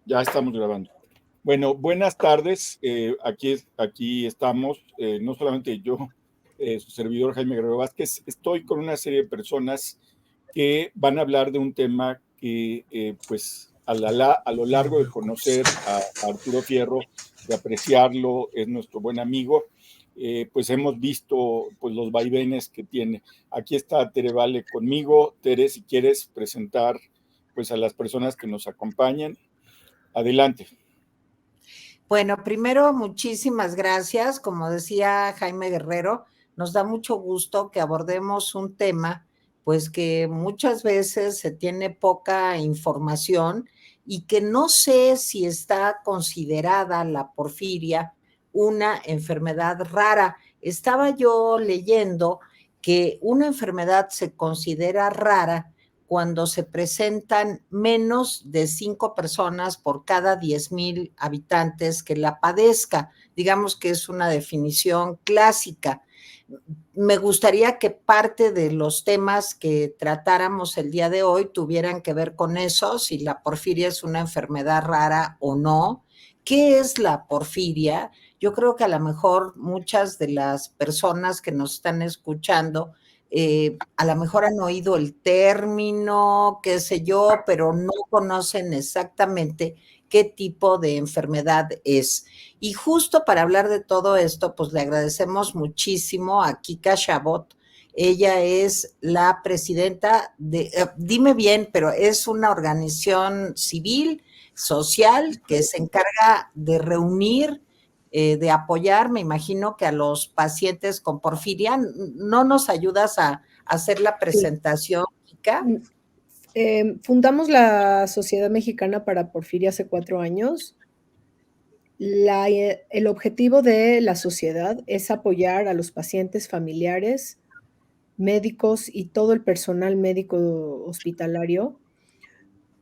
Ya estamos grabando. Bueno, buenas tardes. Aquí estamos, no solamente yo, su servidor Jaime Guerrero Vázquez. Estoy con una serie de personas que van a hablar de un tema que, pues, a lo largo de conocer a Arturo Fierro, de apreciarlo, es nuestro buen amigo, pues hemos visto pues, los vaivenes que tiene. Aquí está Tere Vale conmigo. Tere, si quieres presentar pues, a las personas que nos acompañan. Adelante. Bueno, primero, muchísimas gracias. Como decía Jaime Guerrero, nos da mucho gusto que abordemos un tema, pues que muchas veces se tiene poca información y que no sé si está considerada la porfiria una enfermedad rara. Estaba yo leyendo que una enfermedad se considera rara cuando se presentan menos de 5 personas por cada 10,000 habitantes que la padezca. Digamos que es una definición clásica. Me gustaría que parte de los temas que tratáramos el día de hoy tuvieran que ver con eso, si la porfiria es una enfermedad rara o no. ¿Qué es la porfiria? Yo creo que a lo mejor muchas de las personas que nos están escuchando a lo mejor han oído el término, qué sé yo, pero no conocen exactamente qué tipo de enfermedad es. Y justo para hablar de todo esto, pues le agradecemos muchísimo a Kika Chabot. Ella es la presidenta de, dime bien, pero es una organización civil, social, que se encarga de reunir, de apoyar, me imagino que a los pacientes con porfiria. ¿No nos ayudas a hacer la Sí. presentación, Kika? Fundamos la Sociedad Mexicana para Porfiria hace 4 años. El objetivo de la sociedad es apoyar a los pacientes, familiares, médicos y todo el personal médico hospitalario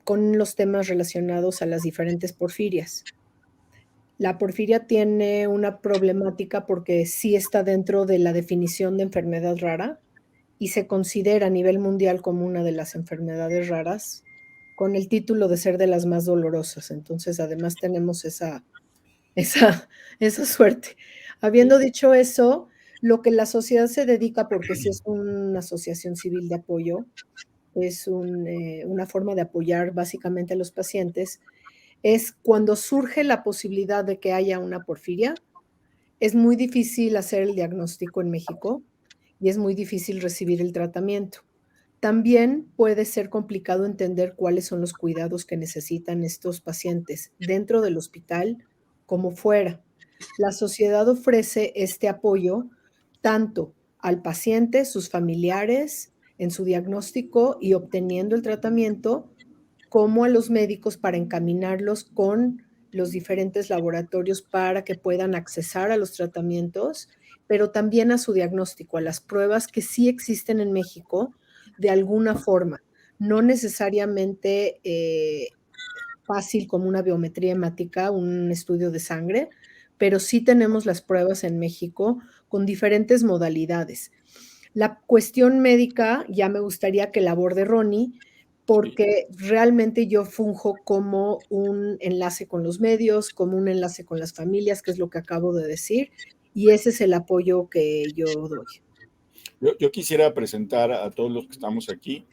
con los temas relacionados a las diferentes porfirias. La porfiria tiene una problemática porque sí está dentro de la definición de enfermedad rara y se considera a nivel mundial como una de las enfermedades raras, con el título de ser de las más dolorosas. Entonces, además tenemos esa suerte. Habiendo dicho eso, lo que la sociedad se dedica, porque sí es una asociación civil de apoyo, es una forma de apoyar básicamente a los pacientes, es cuando surge la posibilidad de que haya una porfiria. Es muy difícil hacer el diagnóstico en México y es muy difícil recibir el tratamiento. También puede ser complicado entender cuáles son los cuidados que necesitan estos pacientes dentro del hospital como fuera. La sociedad ofrece este apoyo tanto al paciente, sus familiares, en su diagnóstico y obteniendo el tratamiento, como a los médicos para encaminarlos con los diferentes laboratorios para que puedan accesar a los tratamientos, pero también a su diagnóstico, a las pruebas que sí existen en México de alguna forma, no necesariamente fácil como una biometría hemática, un estudio de sangre, pero sí tenemos las pruebas en México con diferentes modalidades. La cuestión médica ya me gustaría que la aborde Ronnie, porque realmente yo funjo como un enlace con los medios, como un enlace con las familias, que es lo que acabo de decir, y ese es el apoyo que yo doy. Yo quisiera presentar a todos los que estamos aquí.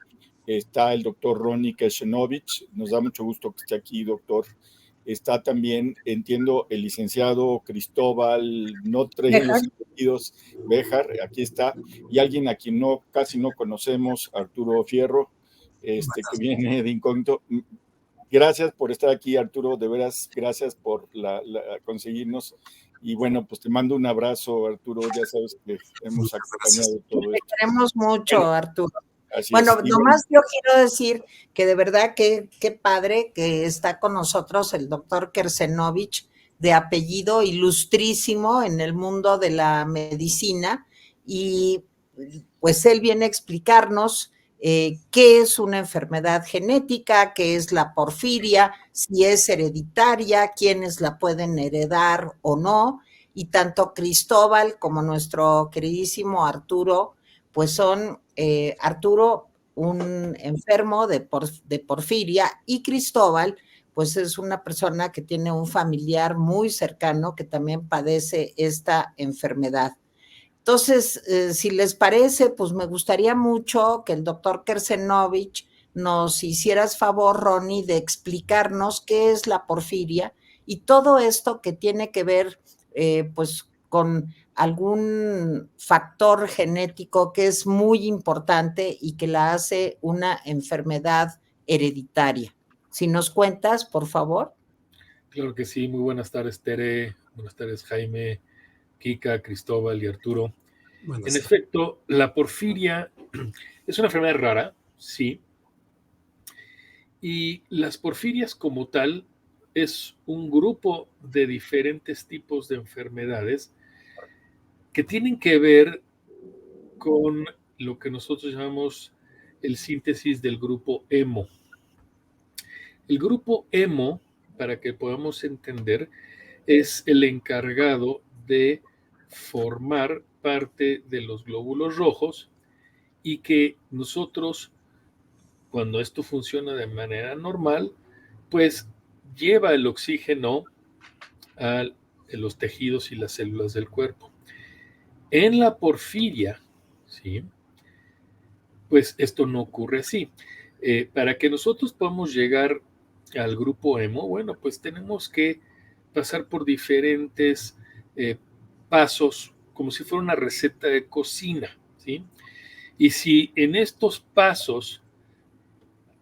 Está el doctor Ronnie Keshenovich. Nos da mucho gusto que esté aquí, doctor. Está también, entiendo, el licenciado Cristóbal, no trae los apellidos, Béjar, aquí está. Y alguien a quien casi no conocemos, Arturo Fierro, que viene de incógnito. Gracias por estar aquí, Arturo, de veras, gracias por conseguirnos. Y bueno, pues te mando un abrazo, Arturo, ya sabes que hemos acompañado todo esto. Te queremos mucho, Bueno, Arturo. así Bueno, es. nomás yo quiero decir que de verdad que qué padre que está con nosotros el doctor Kersenovich, de apellido ilustrísimo en el mundo de la medicina, y pues él viene a explicarnos qué es una enfermedad genética, qué es la porfiria, si es hereditaria, quiénes la pueden heredar o no, y tanto Cristóbal como nuestro queridísimo Arturo, pues son Arturo, un enfermo de porfiria, y Cristóbal, pues es una persona que tiene un familiar muy cercano que también padece esta enfermedad. Entonces, si les parece, pues me gustaría mucho que el doctor Kersenovich nos hicieras favor, Ronnie, de explicarnos qué es la porfiria y todo esto que tiene que ver, pues, con algún factor genético que es muy importante y que la hace una enfermedad hereditaria. Si nos cuentas, por favor. Claro que sí, muy buenas tardes, Tere, buenas tardes, Jaime, Kika, Cristóbal y Arturo. En efecto, la porfiria es una enfermedad rara, sí, y las porfirias como tal es un grupo de diferentes tipos de enfermedades que tienen que ver con lo que nosotros llamamos el síntesis del grupo hemo. El grupo hemo, para que podamos entender, es el encargado de formar parte de los glóbulos rojos y que nosotros, cuando esto funciona de manera normal, pues lleva el oxígeno a los tejidos y las células del cuerpo. En la porfiria, ¿sí? Pues esto no ocurre así. Para que nosotros podamos llegar al grupo hemo, bueno, pues tenemos que pasar por diferentes pasos, como si fuera una receta de cocina, ¿sí? Y si en estos pasos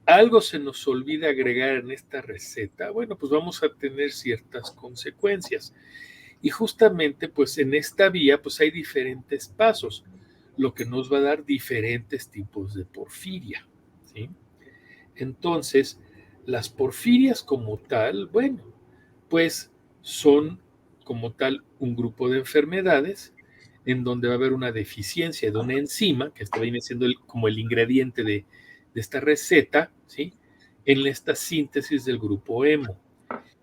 algo se nos olvida agregar en esta receta, bueno, pues vamos a tener ciertas consecuencias. Y justamente, pues en esta vía, pues hay diferentes pasos, lo que nos va a dar diferentes tipos de porfiria, ¿sí? Entonces, las porfirias como tal, bueno, pues son como tal un grupo de enfermedades en donde va a haber una deficiencia de una enzima, que este viene siendo como el ingrediente de esta receta, ¿sí? En esta síntesis del grupo hemo.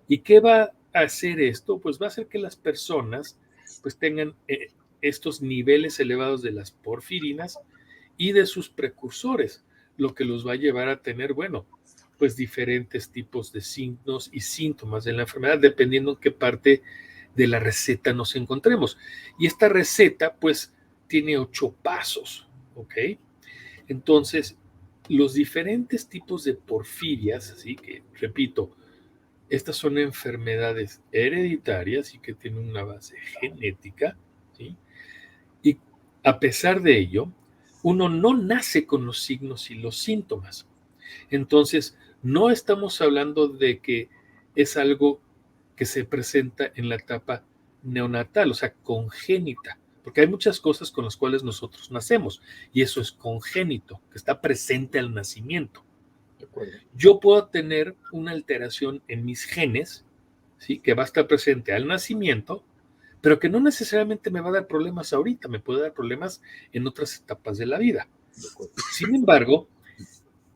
¿Y qué va a hacer esto? Pues va a hacer que las personas pues tengan estos niveles elevados de las porfirinas y de sus precursores, lo que los va a llevar a tener, bueno, pues diferentes tipos de signos y síntomas de la enfermedad, dependiendo en qué parte de la receta nos encontremos. Y esta receta, pues, tiene 8 pasos, ¿ok? Entonces, los diferentes tipos de porfirias, así que, repito, estas son enfermedades hereditarias y que tienen una base genética, ¿sí? Y a pesar de ello, uno no nace con los signos y los síntomas. Entonces, no estamos hablando de que es algo que se presenta en la etapa neonatal, o sea, congénita, porque hay muchas cosas con las cuales nosotros nacemos y eso es congénito, que está presente al nacimiento. De acuerdo. Yo puedo tener una alteración en mis genes, ¿sí? Que va a estar presente al nacimiento, pero que no necesariamente me va a dar problemas ahorita, me puede dar problemas en otras etapas de la vida. Sin embargo,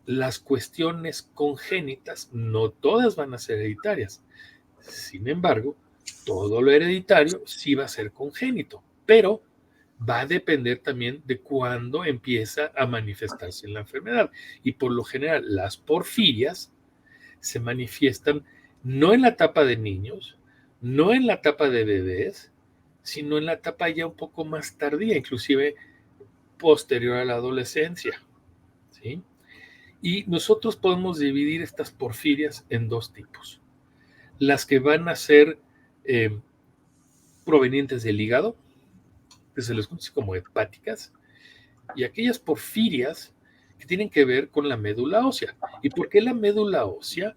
las cuestiones congénitas no todas van a ser hereditarias. Sin embargo, todo lo hereditario sí va a ser congénito, pero va a depender también de cuándo empieza a manifestarse la enfermedad. Y por lo general, las porfirias se manifiestan no en la etapa de niños, no en la etapa de bebés, sino en la etapa ya un poco más tardía, inclusive posterior a la adolescencia, ¿sí? Y nosotros podemos dividir estas porfirias en 2 tipos. Las que van a ser provenientes del hígado, que se les conoce como hepáticas, y aquellas porfirias que tienen que ver con la médula ósea. ¿Y por qué la médula ósea?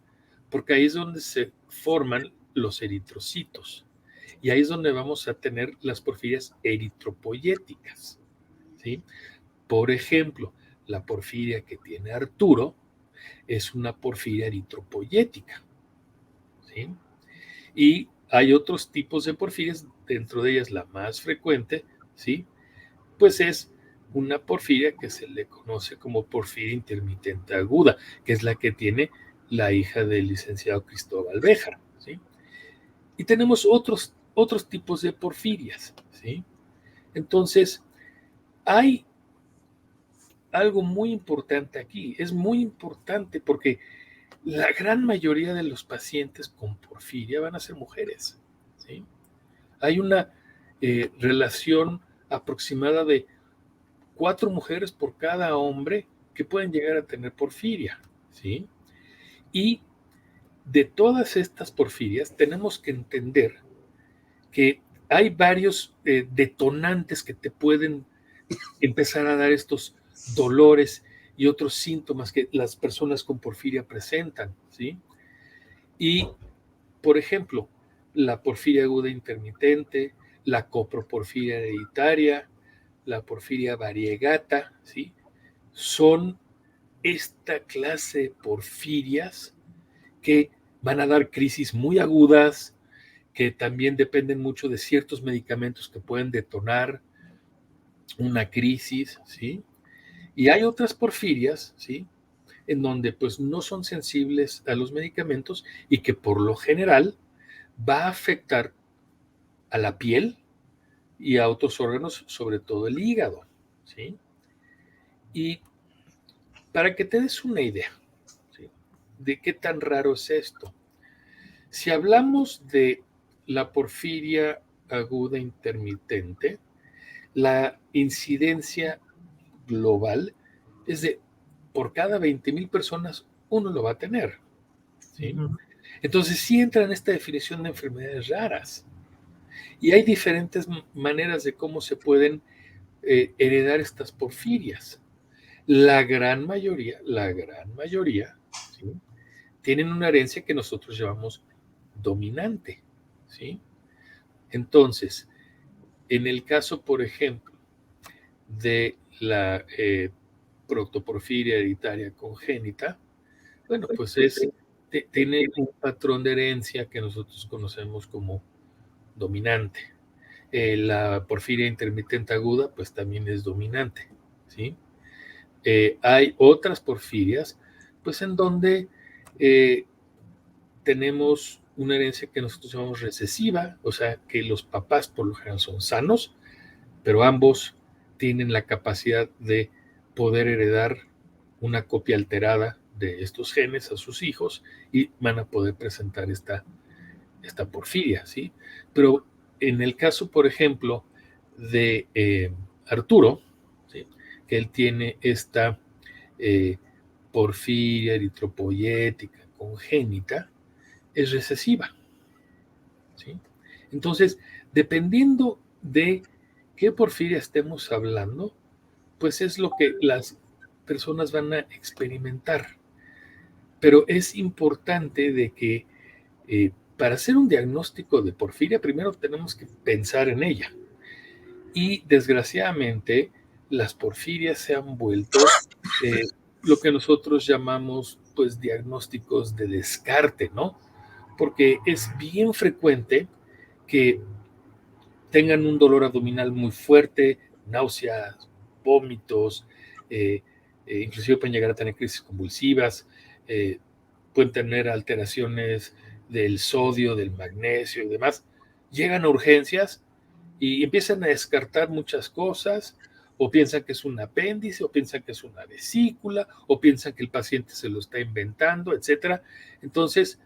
Porque ahí es donde se forman los eritrocitos. Y ahí es donde vamos a tener las porfirias eritropoyéticas, ¿sí? Por ejemplo, la porfiria que tiene Arturo es una porfiria eritropoyética, ¿sí? Y hay otros tipos de porfirias, dentro de ellas la más frecuente, ¿sí? Pues es una porfiria que se le conoce como porfiria intermitente aguda, que es la que tiene la hija del licenciado Cristóbal Béjar, ¿sí? Y tenemos otros tipos de porfirias, ¿sí? Entonces, hay algo muy importante aquí, es muy importante porque la gran mayoría de los pacientes con porfiria van a ser mujeres, ¿sí? Hay una relación aproximada de 4 mujeres por cada hombre que pueden llegar a tener porfiria, ¿sí? Y de todas estas porfirias tenemos que entender que hay varios detonantes que te pueden empezar a dar estos dolores y otros síntomas que las personas con porfiria presentan, ¿sí? Y, por ejemplo, la porfiria aguda intermitente, la coproporfiria hereditaria, la porfiria variegata, ¿sí? Son esta clase de porfirias que van a dar crisis muy agudas, que también dependen mucho de ciertos medicamentos que pueden detonar una crisis, ¿sí? Y hay otras porfirias, ¿sí? En donde pues no son sensibles a los medicamentos y que por lo general va a afectar a la piel y a otros órganos, sobre todo el hígado, ¿sí? Y para que te des una idea, ¿sí?, de qué tan raro es esto. Si hablamos de la porfiria aguda intermitente, la incidencia global es de por cada 20,000 personas, uno lo va a tener, ¿sí? Entonces sí entra en esta definición de enfermedades raras. Y hay diferentes maneras de cómo se pueden heredar estas porfirias. La gran mayoría, ¿sí?, tienen una herencia que nosotros llamamos dominante, ¿sí? Entonces, en el caso, por ejemplo, de la protoporfiria hereditaria congénita, bueno, pues tiene un patrón de herencia que nosotros conocemos como dominante. La porfiria intermitente aguda, pues también es dominante, ¿sí? Hay otras porfirias, pues en donde tenemos una herencia que nosotros llamamos recesiva, o sea, que los papás por lo general son sanos, pero ambos tienen la capacidad de poder heredar una copia alterada de estos genes a sus hijos y van a poder presentar esta porfiria, ¿sí? Pero en el caso, por ejemplo, de Arturo, ¿sí?, que él tiene esta porfiria eritropoyética congénita, es recesiva, ¿sí? Entonces, dependiendo de qué porfiria estemos hablando, pues es lo que las personas van a experimentar. Pero es importante de que para hacer un diagnóstico de porfiria, primero tenemos que pensar en ella. Y desgraciadamente, las porfirias se han vuelto lo que nosotros llamamos, pues, diagnósticos de descarte, ¿no? Porque es bien frecuente que tengan un dolor abdominal muy fuerte, náuseas, vómitos, inclusive pueden llegar a tener crisis convulsivas, pueden tener alteraciones del sodio, del magnesio y demás. Llegan a urgencias y empiezan a descartar muchas cosas, o piensan que es un apéndice, o piensan que es una vesícula, o piensan que el paciente se lo está inventando, etcétera. Entonces,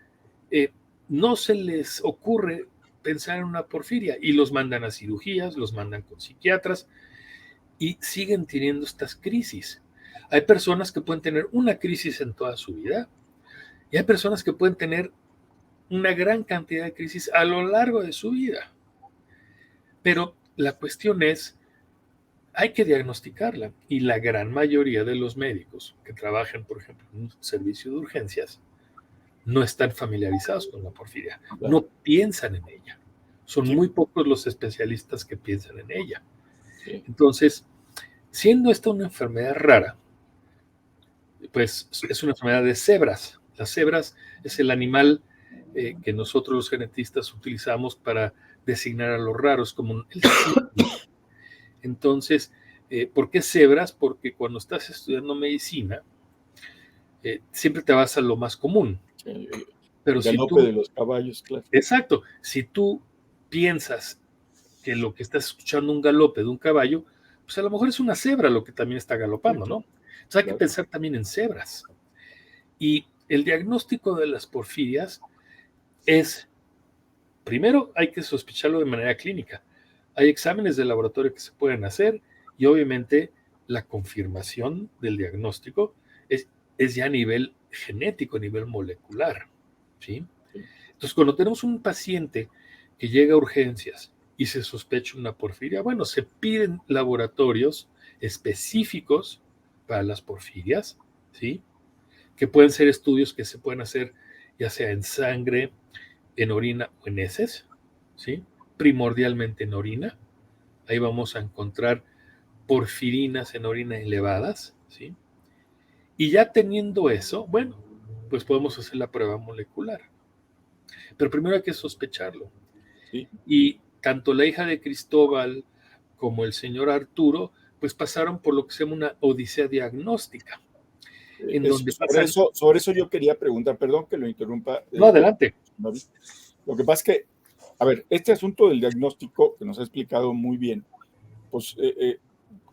no se les ocurre pensar en una porfiria y los mandan a cirugías, los mandan con psiquiatras y siguen teniendo estas crisis. Hay personas que pueden tener una crisis en toda su vida y hay personas que pueden tener una gran cantidad de crisis a lo largo de su vida. Pero la cuestión es, hay que diagnosticarla y la gran mayoría de los médicos que trabajan, por ejemplo, en un servicio de urgencias, no están familiarizados con la porfiria, no piensan en ella. Son muy pocos los especialistas que piensan en ella. Entonces, siendo esta una enfermedad rara, pues es una enfermedad de cebras. Las cebras es el animal que nosotros los genetistas utilizamos para designar a los raros, como el cebra. Entonces, ¿por qué cebras? Porque cuando estás estudiando medicina, siempre te vas a lo más común. Pero el galope de los caballos, claro. Exacto. Si tú piensas que lo que estás escuchando un galope de un caballo, pues a lo mejor es una cebra lo que también está galopando, ¿no? Entonces hay que pensar también en cebras. Y el diagnóstico de las porfirias es, primero hay que sospecharlo de manera clínica. Hay exámenes de laboratorio que se pueden hacer y obviamente la confirmación del diagnóstico es ya a nivel genético, a nivel molecular, ¿sí? Entonces, cuando tenemos un paciente que llega a urgencias y se sospecha una porfiria, bueno, se piden laboratorios específicos para las porfirias, ¿sí? Que pueden ser estudios que se pueden hacer ya sea en sangre, en orina o en heces, ¿sí? Primordialmente en orina. Ahí vamos a encontrar porfirinas en orina elevadas, ¿sí? Y ya teniendo eso, bueno, pues podemos hacer la prueba molecular. Pero primero hay que sospecharlo. Sí. Y tanto la hija de Cristóbal como el señor Arturo, pues pasaron por lo que se llama una odisea diagnóstica, en donde pasan... Sobre eso yo quería preguntar, perdón que lo interrumpa. No, adelante. Lo que pasa es que, a ver, este asunto del diagnóstico que nos ha explicado muy bien, pues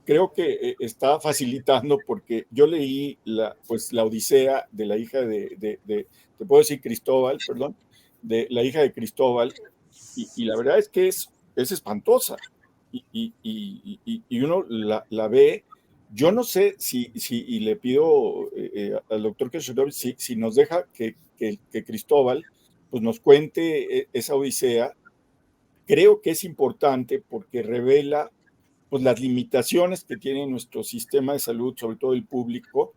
creo que está facilitando porque yo leí la odisea de la hija te puedo decir Cristóbal, perdón, de la hija de Cristóbal, y la verdad es que es espantosa, y uno la ve. Yo no sé y le pido al doctor Kesenovich si nos deja que Cristóbal pues nos cuente esa odisea. Creo que es importante porque revela pues las limitaciones que tiene nuestro sistema de salud, sobre todo el público,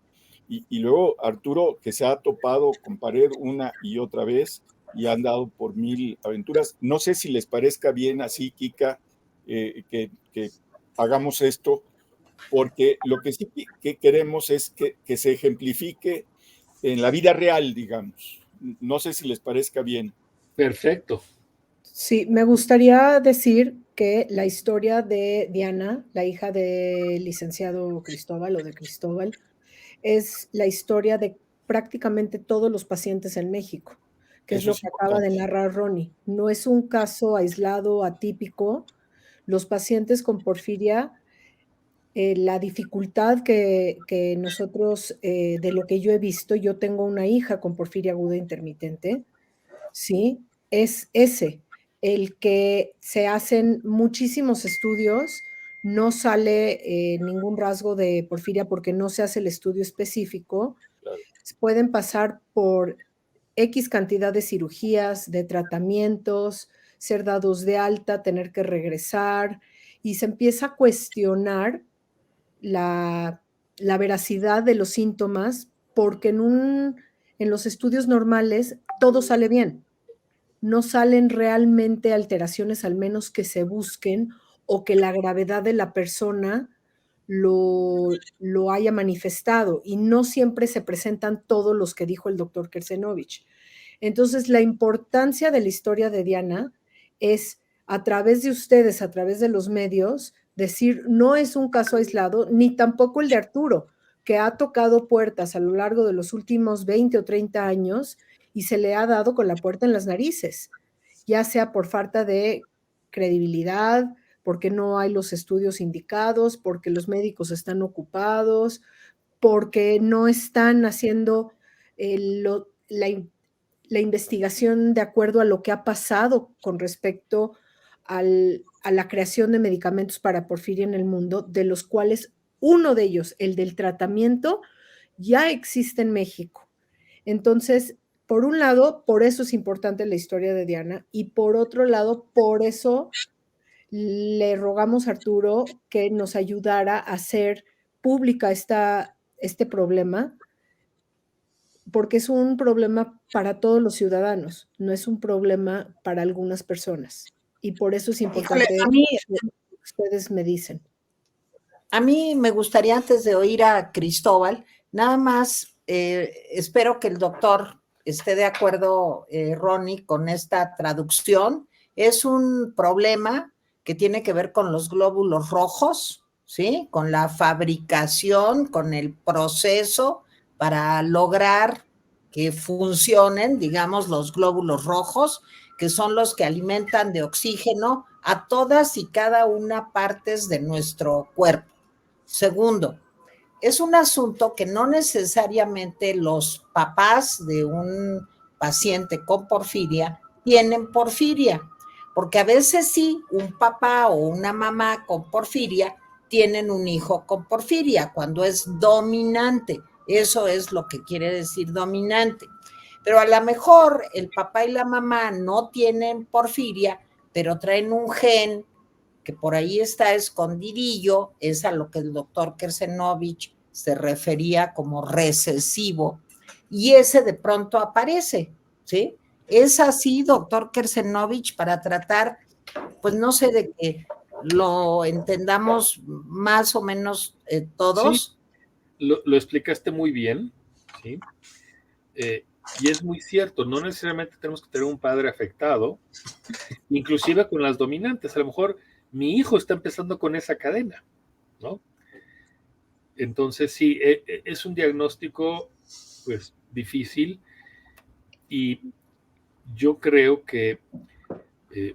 y luego Arturo, que se ha topado con pared una y otra vez y ha andado por 1000 aventuras. No sé si les parezca bien así, Kika, que hagamos esto, porque lo que sí que queremos es que se ejemplifique en la vida real, digamos. No sé si les parezca bien. Perfecto. Sí, me gustaría decir que la historia de Diana, la hija del licenciado Cristóbal o de Cristóbal, es la historia de prácticamente todos los pacientes en México, que es Eso lo es que acaba de importante. narrar Ronnie. No es un caso aislado, atípico. Los pacientes con porfiria, la dificultad que nosotros, de lo que yo he visto, yo tengo una hija con porfiria aguda intermitente, ¿sí? Es ese, el que se hacen muchísimos estudios, no sale ningún rasgo de porfiria porque no se hace el estudio específico. Claro. Pueden pasar por X cantidad de cirugías, de tratamientos, ser dados de alta, tener que regresar, y se empieza a cuestionar la, la veracidad de los síntomas porque en los estudios normales todo sale bien. No salen realmente alteraciones, al menos que se busquen o que la gravedad de la persona lo haya manifestado, y no siempre se presentan todos los que dijo el doctor Kesenovich. Entonces, la importancia de la historia de Diana es, a través de ustedes, a través de los medios, decir, no es un caso aislado, ni tampoco el de Arturo, que ha tocado puertas a lo largo de los últimos 20 o 30 años y se le ha dado con la puerta en las narices, ya sea por falta de credibilidad, porque no hay los estudios indicados, porque los médicos están ocupados, porque no están haciendo la investigación de acuerdo a lo que ha pasado con respecto a la creación de medicamentos para porfiria en el mundo, de los cuales uno de ellos, el del tratamiento, ya existe en México. Entonces, por un lado, por eso es importante la historia de Diana, y por otro lado, por eso le rogamos a Arturo que nos ayudara a hacer pública este problema, porque es un problema para todos los ciudadanos, no es un problema para algunas personas. Y por eso es importante Híjole, lo que ustedes me dicen. A mí me gustaría, antes de oír a Cristóbal, nada más, espero que el doctor esté de acuerdo, Ronnie, con esta traducción. Es un problema que tiene que ver con los glóbulos rojos, ¿sí? Con la fabricación, con el proceso para lograr que funcionen, digamos, los glóbulos rojos, que son los que alimentan de oxígeno a todas y cada una partes de nuestro cuerpo. Segundo, es un asunto que no necesariamente los papás de un paciente con porfiria tienen porfiria, porque a veces sí, un papá o una mamá con porfiria tienen un hijo con porfiria cuando es dominante. Eso es lo que quiere decir dominante. Pero a lo mejor el papá y la mamá no tienen porfiria, pero traen un gen que por ahí está escondidillo, es a lo que el doctor Kersenovich se refería como recesivo, y ese de pronto aparece, ¿sí? Es así, doctor Kersenovich, para tratar, pues no sé, de que lo entendamos más o menos todos. Sí, lo explicaste muy bien, ¿sí? Y es muy cierto, no necesariamente tenemos que tener un padre afectado, inclusive con las dominantes. A lo mejor mi hijo está empezando con esa cadena, ¿no? Entonces sí, es un diagnóstico pues difícil, y yo creo que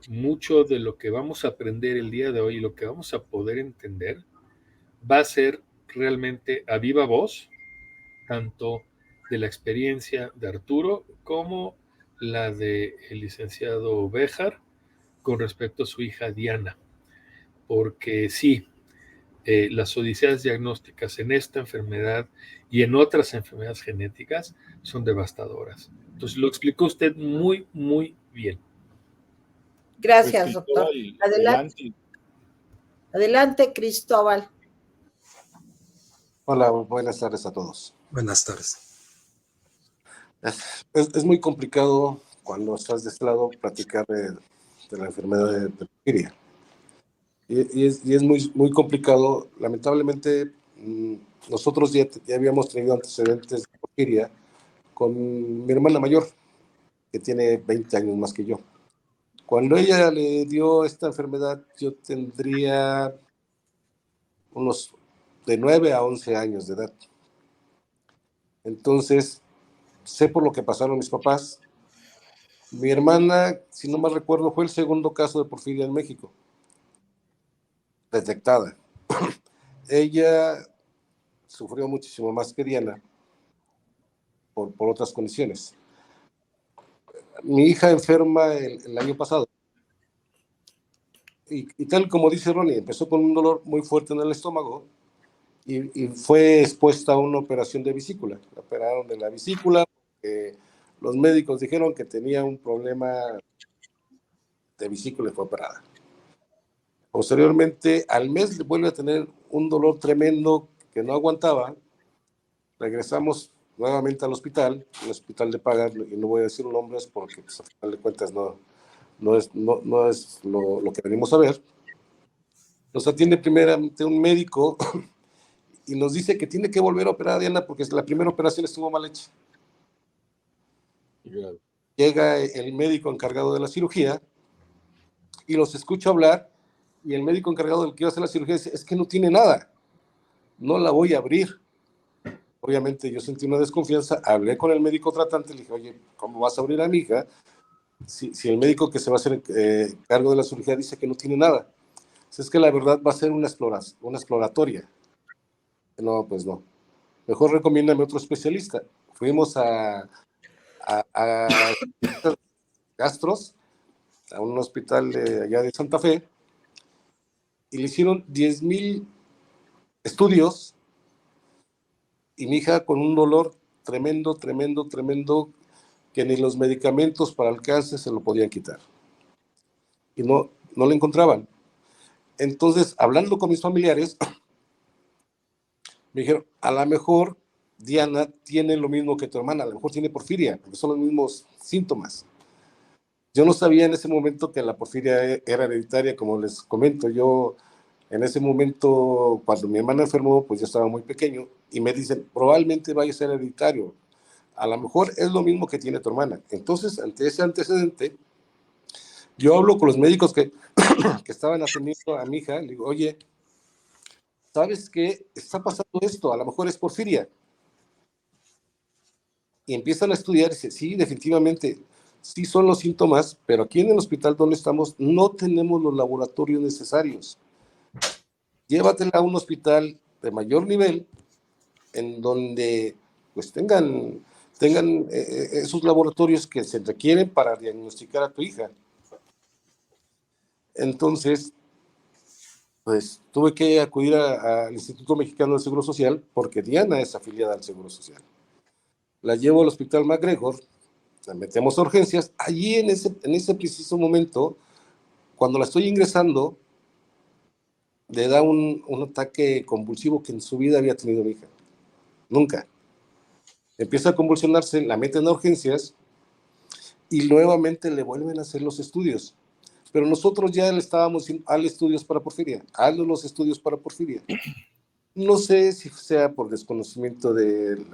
mucho de lo que vamos a aprender el día de hoy y lo que vamos a poder entender va a ser realmente a viva voz, tanto de la experiencia de Arturo como la del licenciado Béjar con respecto a su hija Diana, porque sí, las odiseas diagnósticas en esta enfermedad y en otras enfermedades genéticas son devastadoras. Entonces lo explicó usted muy, muy bien. Gracias, Pues, doctor. Cristóbal, Adelante. Adelante, Cristóbal. Hola, buenas tardes a todos. Buenas tardes. Es muy complicado cuando estás de este lado platicar de la enfermedad de porfiria. Y es muy complicado. Lamentablemente, nosotros ya habíamos tenido antecedentes de porfiria con mi hermana mayor, que tiene 20 años más que yo. Cuando ella le dio esta enfermedad, yo tendría unos de 9 a 11 años de edad. Entonces, sé por lo que pasaron mis papás. Mi hermana, si no mal recuerdo, fue el segundo caso de porfiria en México, detectada. Ella sufrió muchísimo más que Diana por otras condiciones. Mi hija enferma el año pasado y tal como dice Ronnie, empezó con un dolor muy fuerte en el estómago y fue expuesta a una operación de vesícula. La operaron de la vesícula porque los médicos dijeron que tenía un problema de vesícula y fue operada. Posteriormente, al mes vuelve a tener un dolor tremendo que no aguantaba. Regresamos nuevamente al hospital, un hospital de paga, y no voy a decir nombres porque pues, a final de cuentas no es lo que venimos a ver. Nos atiende primeramente un médico y nos dice que tiene que volver a operar a Diana porque la primera operación estuvo mal hecha. Llega el médico encargado de la cirugía y los escucho hablar, y el médico encargado del que iba a hacer la cirugía dice, es que no tiene nada, no la voy a abrir. Obviamente yo sentí una desconfianza, hablé con el médico tratante, le dije, oye, ¿cómo vas a abrir a mi hija si el médico que se va a hacer cargo de la cirugía dice que no tiene nada? Es que la verdad va a ser una exploratoria. No, pues no. Mejor recomiéndame otro especialista. Fuimos a gastros, a un hospital de allá de Santa Fe, y le hicieron 10,000 estudios, y mi hija con un dolor tremendo, que ni los medicamentos para el cáncer se lo podían quitar. Y no le encontraban. Entonces, hablando con mis familiares, me dijeron, a lo mejor Diana tiene lo mismo que tu hermana, a lo mejor tiene porfiria, porque son los mismos síntomas. Yo no sabía en ese momento que la porfiria era hereditaria, como les comento. Yo en ese momento, cuando mi hermana enfermó, pues yo estaba muy pequeño, y me dicen, probablemente vaya a ser hereditario. A lo mejor es lo mismo que tiene tu hermana. Entonces, ante ese antecedente, yo hablo con los médicos que estaban atendiendo a mi hija, le digo, oye, ¿sabes qué? Está pasando esto, a lo mejor es porfiria. Y empiezan a estudiar y dicen, sí, definitivamente, sí son los síntomas, pero aquí en el hospital donde estamos no tenemos los laboratorios necesarios. Llévatela a un hospital de mayor nivel en donde pues tengan esos laboratorios que se requieren para diagnosticar a tu hija. Entonces, pues tuve que acudir al Instituto Mexicano del Seguro Social porque Diana es afiliada al Seguro Social. La llevo al Hospital MacGregor, la metemos a urgencias. Allí en ese preciso momento, cuando la estoy ingresando, le da un ataque convulsivo que en su vida había tenido mi hija. Nunca. Empieza a convulsionarse, la meten a urgencias y nuevamente le vuelven a hacer los estudios. Pero nosotros ya le estábamos diciendo, hazle estudios para porfiria, hazle los estudios para porfiria. No sé si sea por desconocimiento de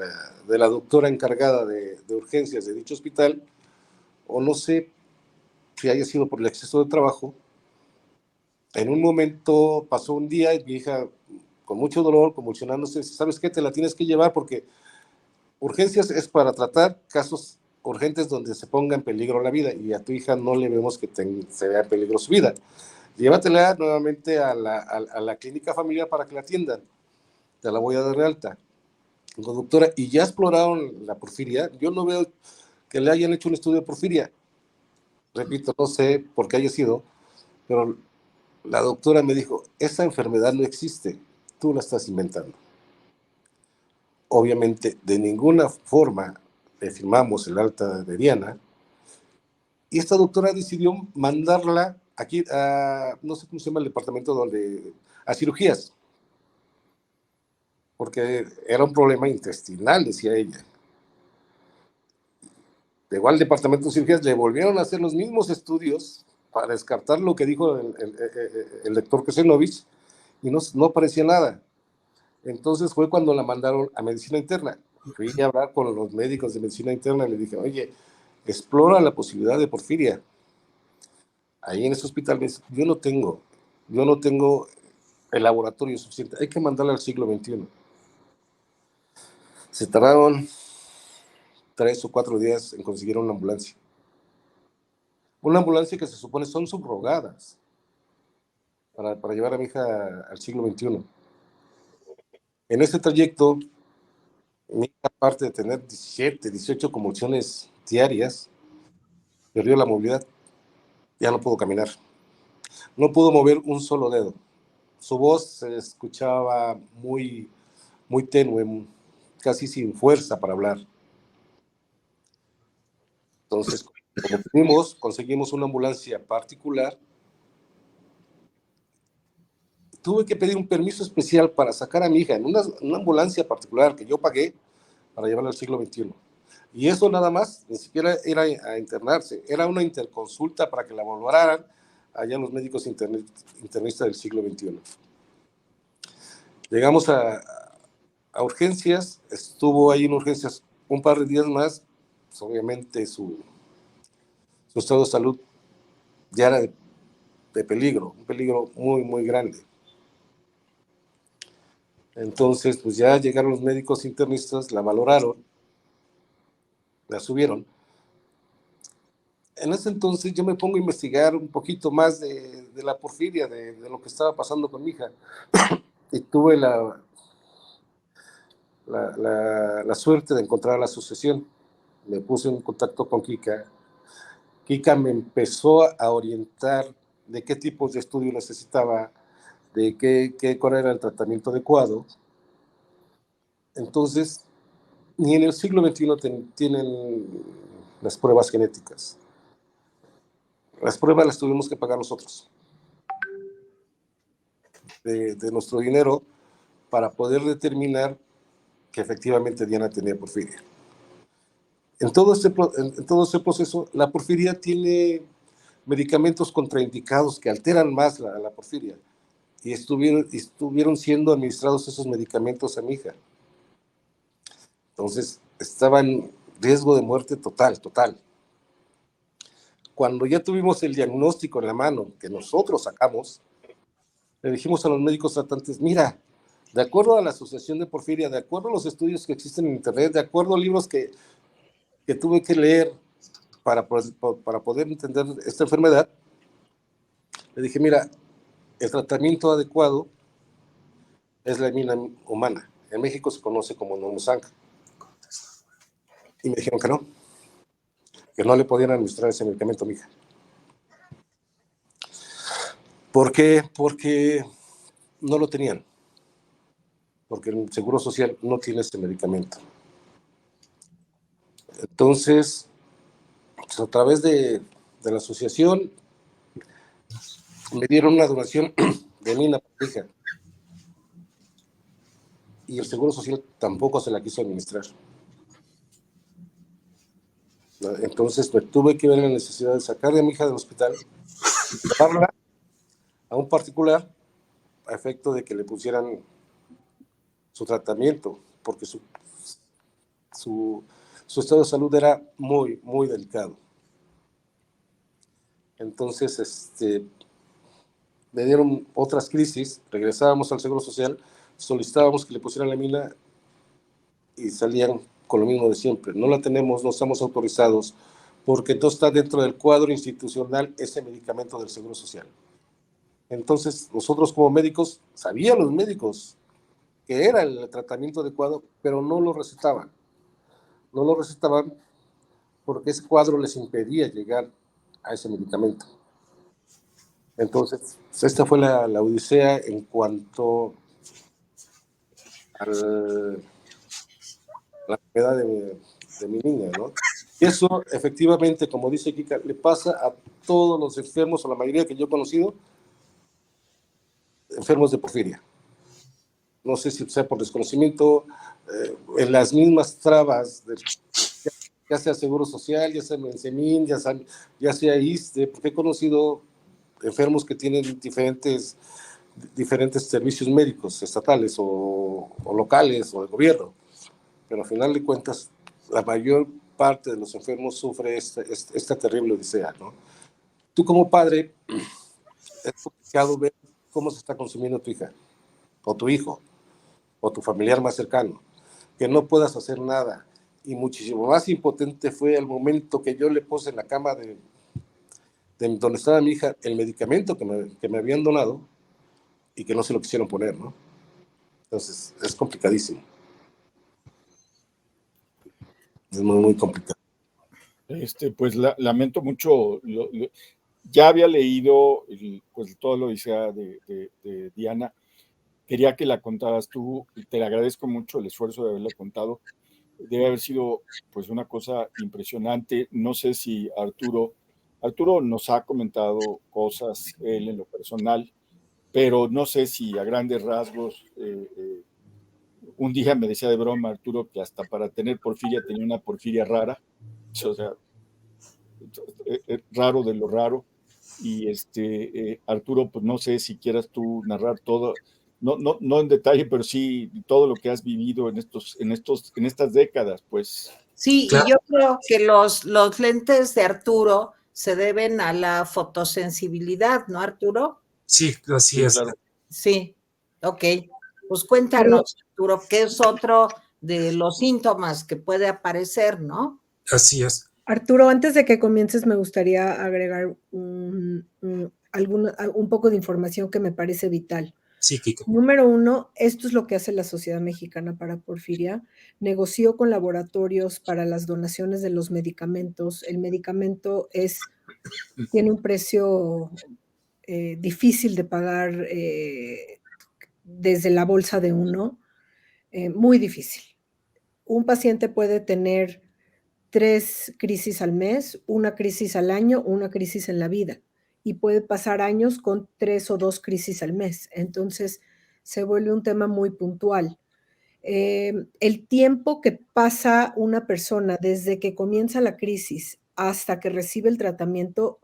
la doctora encargada de urgencias de dicho hospital, o no sé si haya sido por el exceso de trabajo. En un momento pasó un día y mi hija, con mucho dolor, convulsionándose, ¿sabes qué? Te la tienes que llevar porque urgencias es para tratar casos urgentes donde se ponga en peligro la vida y a tu hija no le vemos que se vea en peligro su vida. Llévatela nuevamente a la clínica familiar para que la atiendan. Te la voy a dar de alta. Digo, doctora, ¿y ya exploraron la porfiria? Yo no veo que le hayan hecho un estudio de porfiria. Repito, no sé por qué haya sido, pero la doctora me dijo, esa enfermedad no existe, tú la estás inventando. Obviamente, de ninguna forma le firmamos el alta de Diana, y esta doctora decidió mandarla aquí no sé cómo se llama el departamento a cirugías, porque era un problema intestinal, decía ella. Llegó al departamento de cirugías, le volvieron a hacer los mismos estudios para descartar lo que dijo el doctor Kesenovich, y no aparecía nada. Entonces fue cuando la mandaron a medicina interna. Fui a hablar con los médicos de medicina interna y le dije, oye, explora la posibilidad de porfiria. Ahí en ese hospital me dice, yo no tengo el laboratorio suficiente, hay que mandarla al siglo XXI. Se tardaron 3 o 4 días en conseguir una ambulancia. Una ambulancia que se supone son subrogadas para llevar a mi hija al siglo XXI. En ese trayecto, mi hija, aparte de tener 17, 18 convulsiones diarias, perdió la movilidad, ya no pudo caminar, no pudo mover un solo dedo. Su voz se escuchaba muy, muy tenue, casi sin fuerza para hablar. Entonces, como conseguimos una ambulancia particular. Tuve que pedir un permiso especial para sacar a mi hija en una ambulancia particular que yo pagué para llevarla al siglo XXI. Y eso nada más, ni siquiera era a internarse, era una interconsulta para que la valoraran allá los médicos internistas del siglo XXI. Llegamos a urgencias, estuvo ahí en urgencias un par de días más, pues obviamente su estado de salud ya era de peligro, un peligro muy, muy grande. Entonces, pues ya llegaron los médicos internistas, la valoraron, la subieron. En ese entonces yo me pongo a investigar un poquito más de la porfiria, de lo que estaba pasando con mi hija. Y tuve la suerte de encontrar la asociación. Me puse en contacto con Kika. Kika me empezó a orientar de qué tipos de estudio necesitaba, de cuál era el tratamiento adecuado. Entonces, ni en el siglo XXI tienen las pruebas genéticas. Las pruebas las tuvimos que pagar nosotros, de nuestro dinero, para poder determinar que efectivamente Diana tenía porfiria. En todo este proceso, la porfiria tiene medicamentos contraindicados que alteran más la porfiria, y estuvieron siendo administrados esos medicamentos a mi hija. Entonces, estaba en riesgo de muerte total. Cuando ya tuvimos el diagnóstico en la mano, que nosotros sacamos, le dijimos a los médicos tratantes, mira, de acuerdo a la Asociación de Porfiria, de acuerdo a los estudios que existen en internet, de acuerdo a libros que tuve que leer para poder entender esta enfermedad, le dije, mira, el tratamiento adecuado es la hemina humana, En México se conoce como Nomusang. Y me dijeron que no le podían administrar ese medicamento a mi hija. ¿Por qué? Porque no lo tenían. Porque el Seguro Social no tiene ese medicamento. Entonces, pues a través de la asociación, me dieron una donación de mina para mi hija. Y el Seguro Social tampoco se la quiso administrar. Entonces me tuve que ver la necesidad de sacar a mi hija del hospital, llevarla a un particular a efecto de que le pusieran su tratamiento, porque su estado de salud era muy, muy delicado. Entonces, me dieron otras crisis, regresábamos al Seguro Social, solicitábamos que le pusieran la mina y salían con lo mismo de siempre. No la tenemos, no estamos autorizados, porque no está dentro del cuadro institucional ese medicamento del Seguro Social. Entonces, nosotros como médicos, sabían los médicos que era el tratamiento adecuado, pero no lo recetaban. No lo recetaban porque ese cuadro les impedía llegar a ese medicamento. Entonces, esta fue la odisea en cuanto a la enfermedad de mi niña, ¿no? Y eso, efectivamente, como dice Kika, le pasa a todos los enfermos, o la mayoría que yo he conocido, enfermos de porfiria. No sé si sea por desconocimiento, en las mismas trabas, ya sea Seguro Social, ya sea Mensemín, ya sea ISSSTE, porque he conocido enfermos que tienen diferentes servicios médicos estatales o locales o de gobierno, pero al final de cuentas la mayor parte de los enfermos sufre esta terrible odisea, ¿no? Tú como padre, es complicado ver cómo se está consumiendo tu hija, o tu hijo, o tu familiar más cercano, que no puedas hacer nada, y muchísimo más impotente fue el momento que yo le puse en la cama de donde estaba mi hija el medicamento que me habían donado y que no se lo quisieron poner, ¿no? Entonces, es complicadísimo. Es muy, muy complicado. Pues lamento mucho, ya había leído pues todo lo dice de Diana, quería que la contaras tú, y te agradezco mucho el esfuerzo de haberla contado, debe haber sido pues una cosa impresionante, no sé si Arturo nos ha comentado cosas, él en lo personal, pero no sé si a grandes rasgos, un día me decía de broma Arturo que hasta para tener porfiria tenía una porfiria rara, o sea, raro de lo raro, y Arturo, pues no sé si quieras tú narrar todo, no en detalle, pero sí todo lo que has vivido en estas décadas, pues. Sí, claro. Y yo creo que los lentes de Arturo se deben a la fotosensibilidad, ¿no, Arturo? Sí, así es. Claro. Sí, ok. Pues cuéntanos, Arturo, ¿qué es otro de los síntomas que puede aparecer, no? Así es. Arturo, antes de que comiences, me gustaría agregar un poco de información que me parece vital. Sí, Kiko. Número 1, esto es lo que hace la Sociedad Mexicana para Porfiria. Negoció con laboratorios para las donaciones de los medicamentos. El medicamento tiene un precio difícil de pagar desde la bolsa de uno, muy difícil. Un paciente puede tener 3 crisis al mes, una crisis al año, una crisis en la vida, y puede pasar años con 3 o 2 crisis al mes. Entonces, se vuelve un tema muy puntual. El tiempo que pasa una persona desde que comienza la crisis hasta que recibe el tratamiento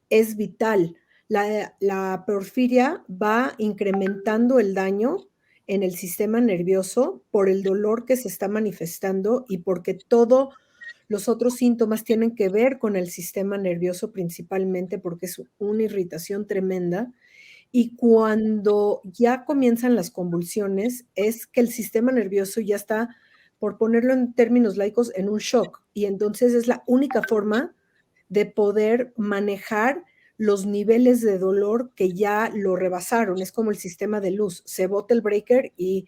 es vital. La porfiria va incrementando el daño en el sistema nervioso por el dolor que se está manifestando y porque todos los otros síntomas tienen que ver con el sistema nervioso principalmente porque es una irritación tremenda. Y cuando ya comienzan las convulsiones, es que el sistema nervioso ya está, por ponerlo en términos laicos, en un shock. Y entonces es la única forma de poder manejar los niveles de dolor que ya lo rebasaron. Es como el sistema de luz. Se bota el breaker y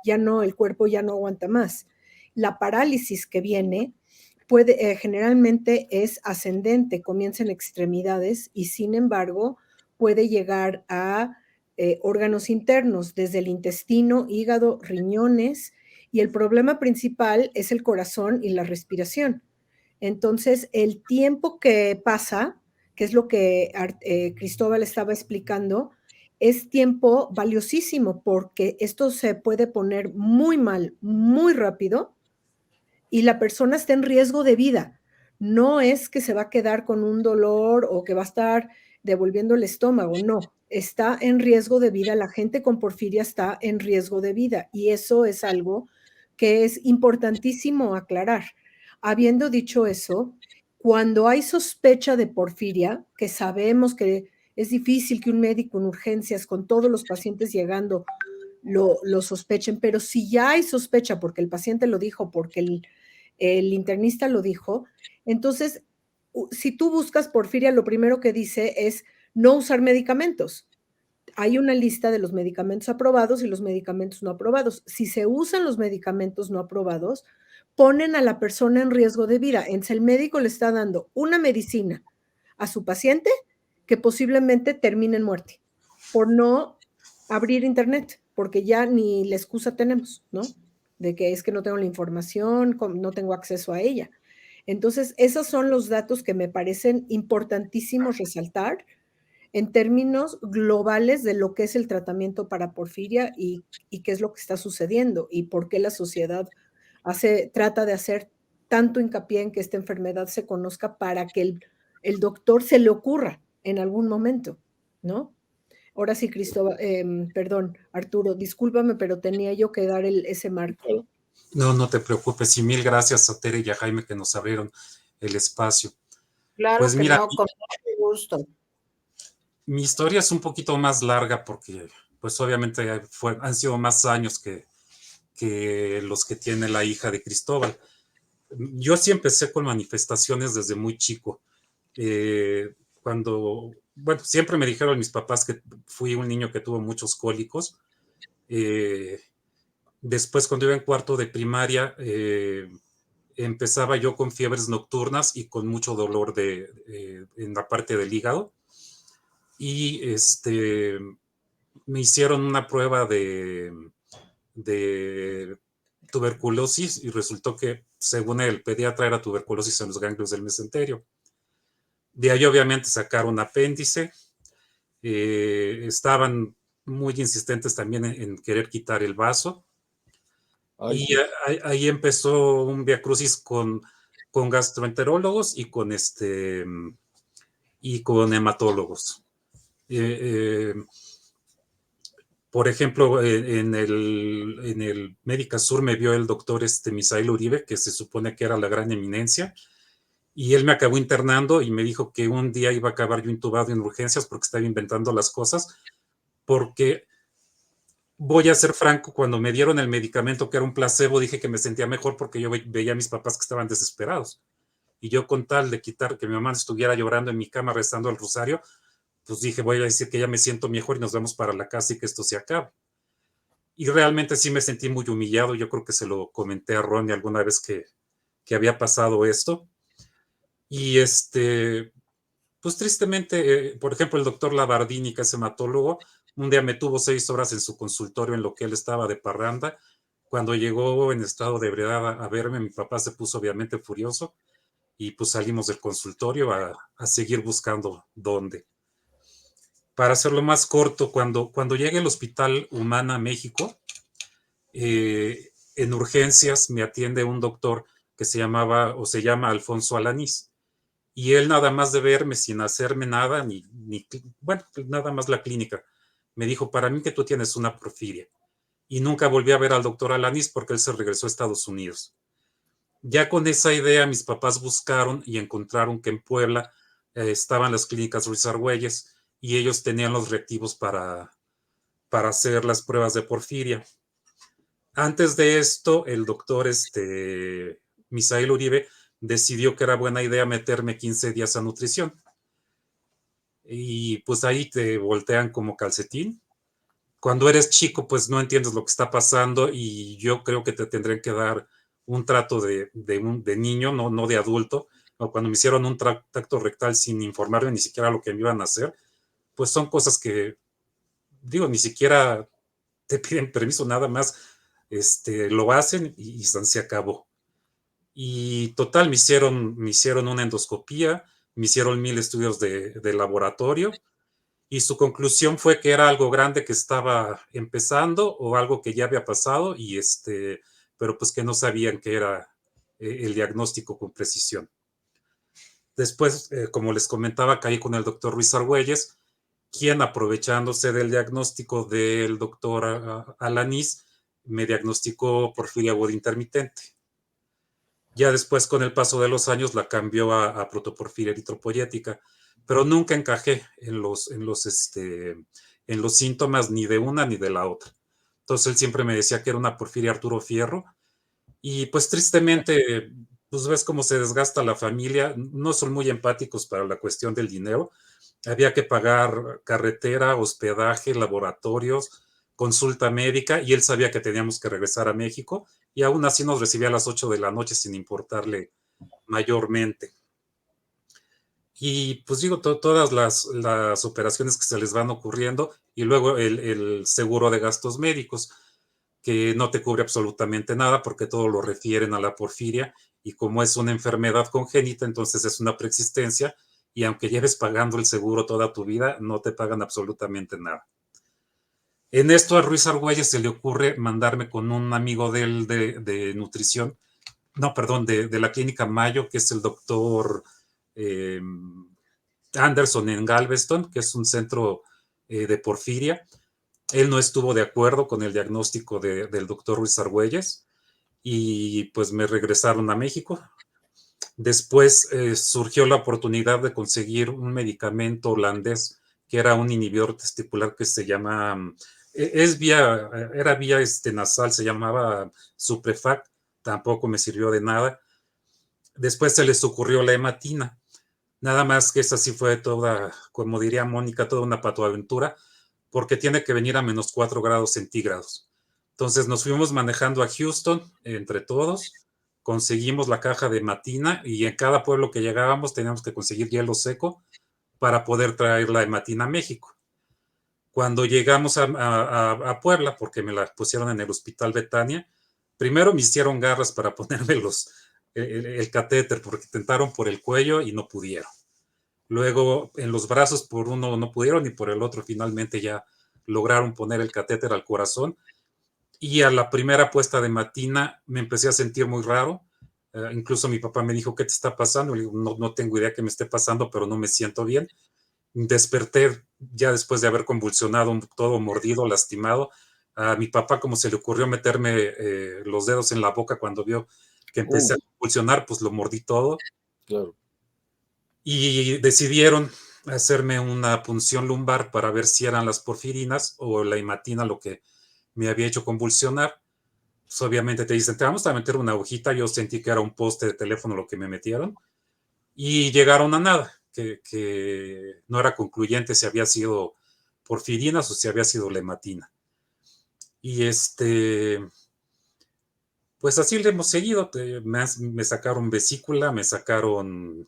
ya no, el cuerpo ya no aguanta más. La parálisis que viene generalmente es ascendente, comienza en extremidades y sin embargo puede llegar a órganos internos, desde el intestino, hígado, riñones, y el problema principal es el corazón y la respiración. Entonces, el tiempo que pasa, que es lo que Cristóbal estaba explicando, es tiempo valiosísimo porque esto se puede poner muy mal, muy rápido, y la persona está en riesgo de vida. No es que se va a quedar con un dolor o que va a estar devolviendo el estómago, no, está en riesgo de vida. La gente con porfiria está en riesgo de vida y eso es algo que es importantísimo aclarar. Habiendo dicho eso, cuando hay sospecha de porfiria, que sabemos que es difícil que un médico en urgencias con todos los pacientes llegando lo sospechen, pero si ya hay sospecha porque el paciente lo dijo, porque el internista lo dijo, entonces, si tú buscas porfiria, lo primero que dice es no usar medicamentos. Hay una lista de los medicamentos aprobados y los medicamentos no aprobados. Si se usan los medicamentos no aprobados, ponen a la persona en riesgo de vida. Entonces, el médico le está dando una medicina a su paciente que posiblemente termine en muerte por no abrir internet, porque ya ni la excusa tenemos, ¿no? De que es que no tengo la información, no tengo acceso a ella. Entonces, esos son los datos que me parecen importantísimos resaltar en términos globales de lo que es el tratamiento para porfiria y qué es lo que está sucediendo y por qué la sociedad trata de hacer tanto hincapié en que esta enfermedad se conozca para que el doctor se le ocurra en algún momento, ¿no? Ahora sí, Cristóbal, perdón, Arturo, discúlpame, pero tenía yo que dar ese marco. No, no te preocupes y mil gracias a Tere y a Jaime que nos abrieron el espacio. Claro pues que mira, no, con mucho gusto. Mi historia es un poquito más larga porque pues obviamente han sido más años que los que tiene la hija de Cristóbal. Yo sí empecé con manifestaciones desde muy chico. Bueno, siempre me dijeron mis papás que fui un niño que tuvo muchos cólicos. Después, cuando iba en cuarto de primaria, empezaba yo con fiebres nocturnas y con mucho dolor en la parte del hígado. Y me hicieron una prueba de tuberculosis y resultó que, según el pediatra, era tuberculosis en los ganglios del mesenterio. De ahí obviamente sacaron apéndice. Estaban muy insistentes también en querer quitar el vaso. Ay. Y ahí empezó un viacrucis con gastroenterólogos y con hematólogos. Por ejemplo, en el Médica Sur me vio el doctor Misael Uribe, que se supone que era la gran eminencia, y él me acabó internando y me dijo que un día iba a acabar yo intubado en urgencias porque estaba inventando las cosas, porque voy a ser franco, cuando me dieron el medicamento que era un placebo, dije que me sentía mejor porque yo veía a mis papás que estaban desesperados, y yo, con tal de quitar que mi mamá estuviera llorando en mi cama rezando el rosario, pues dije, voy a decir que ya me siento mejor y nos vamos para la casa y que esto se acabe. Y realmente sí me sentí muy humillado. Yo creo que se lo comenté a Ronnie alguna vez que había pasado esto. Y pues tristemente, por ejemplo, el doctor Labardini, que es hematólogo, un día me tuvo 6 horas en su consultorio en lo que él estaba de parranda. Cuando llegó en estado de ebriedad a verme, mi papá se puso obviamente furioso y pues salimos del consultorio a seguir buscando dónde. Para hacerlo más corto, cuando llegué al Hospital Humana México, en urgencias me atiende un doctor que se llama Alfonso Alanís, y él, nada más de verme sin hacerme nada, bueno, nada más la clínica, me dijo, para mí que tú tienes una porfiria, y nunca volví a ver al doctor Alanís porque él se regresó a Estados Unidos. Ya con esa idea, mis papás buscaron y encontraron que en Puebla estaban las clínicas Ruiz Argüelles, y ellos tenían los reactivos para hacer las pruebas de porfiria. Antes de esto, el doctor Misael Uribe decidió que era buena idea meterme 15 días a nutrición. Y pues ahí te voltean como calcetín. cuando eres chico, pues no entiendes lo que está pasando y yo creo que te tendrían que dar un trato de niño, no de adulto. O cuando me hicieron un tacto rectal sin informarme ni siquiera lo que me iban a hacer, pues son cosas que, digo, ni siquiera te piden permiso, nada más lo hacen y se acabó. Y total, me hicieron una endoscopía, me hicieron 1000 estudios de laboratorio, y su conclusión fue que era algo grande que estaba empezando o algo que ya había pasado, pero pues que no sabían que era el diagnóstico con precisión. Después, como les comentaba, caí con el doctor Ruiz Argüelles, quien, aprovechándose del diagnóstico del doctor Alanís, me diagnosticó porfiria aguda intermitente. Ya después, con el paso de los años, la cambió a protoporfiria eritropoyética, pero nunca encajé en los síntomas ni de una ni de la otra. Entonces él siempre me decía que era una porfiria Arturo Fierro, y pues tristemente, pues ves cómo se desgasta la familia, no son muy empáticos para la cuestión del dinero. Había que pagar carretera, hospedaje, laboratorios, consulta médica, y él sabía que teníamos que regresar a México, y aún así nos recibía a las 8 de la noche sin importarle mayormente. Y pues digo, todas las operaciones que se les van ocurriendo, y luego el seguro de gastos médicos, que no te cubre absolutamente nada porque todo lo refieren a la porfiria, y como es una enfermedad congénita, entonces es una preexistencia, y aunque lleves pagando el seguro toda tu vida, no te pagan absolutamente nada. En esto a Ruiz Argüelles se le ocurre mandarme con un amigo de él de nutrición, no, perdón, de la clínica Mayo, que es el doctor Anderson en Galveston, que es un centro de porfiria. Él no estuvo de acuerdo con el diagnóstico del doctor Ruiz Argüelles, y pues me regresaron a México. Después surgió la oportunidad de conseguir un medicamento holandés que era un inhibidor testicular que se llama, era vía nasal, se llamaba Suprefac, tampoco me sirvió de nada. Después se les ocurrió la hematina, nada más que esa sí fue toda, como diría Mónica, toda una patoaventura, porque tiene que venir a -4 grados centígrados. Entonces nos fuimos manejando a Houston entre todos, conseguimos la caja de hematina, y en cada pueblo que llegábamos teníamos que conseguir hielo seco para poder traer la hematina a México. Cuando llegamos a Puebla, porque me la pusieron en el Hospital Betania, primero me hicieron garras para ponerme el catéter, porque intentaron por el cuello y no pudieron. Luego en los brazos por uno no pudieron, y por el otro finalmente ya lograron poner el catéter al corazón. Y a la primera puesta de hematina me empecé a sentir muy raro. Incluso mi papá me dijo, ¿qué te está pasando? Le digo, no tengo idea qué me esté pasando, pero no me siento bien. Desperté ya después de haber convulsionado, todo mordido, lastimado. A mi papá, como se le ocurrió meterme los dedos en la boca cuando vio que empecé a convulsionar, pues lo mordí todo. Claro. Y decidieron hacerme una punción lumbar para ver si eran las porfirinas o la hematina lo que me había hecho convulsionar. Pues obviamente te dicen, te vamos a meter una agujita. Yo sentí que era un poste de teléfono lo que me metieron, y llegaron a nada, que no era concluyente si había sido porfirinas o si había sido la hematina. Y pues así le hemos seguido. Me sacaron vesícula, me sacaron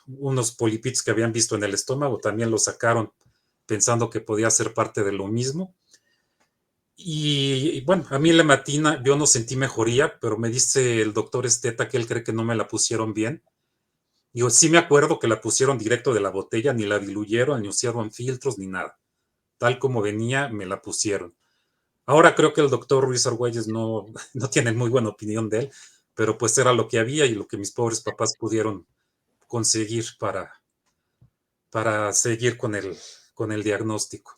unos polipitos que habían visto en el estómago, también los sacaron pensando que podía ser parte de lo mismo. Y bueno, a mí la hematina yo no sentí mejoría, pero me dice el doctor esteta que él cree que no me la pusieron bien. Digo, sí me acuerdo que la pusieron directo de la botella, ni la diluyeron, ni usaron filtros, ni nada. Tal como venía, me la pusieron. Ahora creo que el doctor Ruiz Argüelles no tiene muy buena opinión de él, pero pues era lo que había y lo que mis pobres papás pudieron conseguir para seguir con el diagnóstico.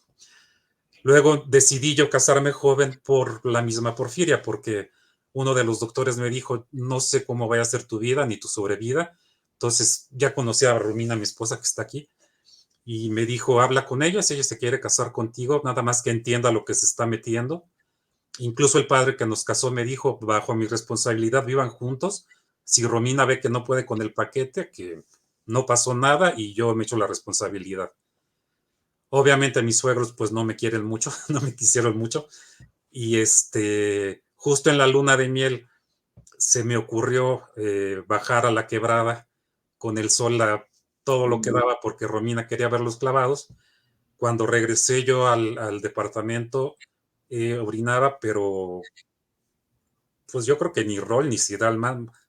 Luego decidí yo casarme joven por la misma porfiria, porque uno de los doctores me dijo, no sé cómo vaya a ser tu vida ni tu sobrevida. Entonces ya conocí a Romina, mi esposa, que está aquí, y me dijo, habla con ella, si ella se quiere casar contigo, nada más que entienda lo que se está metiendo. Incluso el padre que nos casó me dijo, bajo mi responsabilidad, vivan juntos. Si Romina ve que no puede con el paquete, que no pasó nada y yo me echo la responsabilidad. Obviamente mis suegros pues no me quieren mucho, no me quisieron mucho. Y justo en la luna de miel se me ocurrió bajar a la quebrada con el sol a todo lo que daba porque Romina quería ver los clavados. Cuando regresé yo al departamento, orinaba, pero pues yo creo que ni rol ni sidral,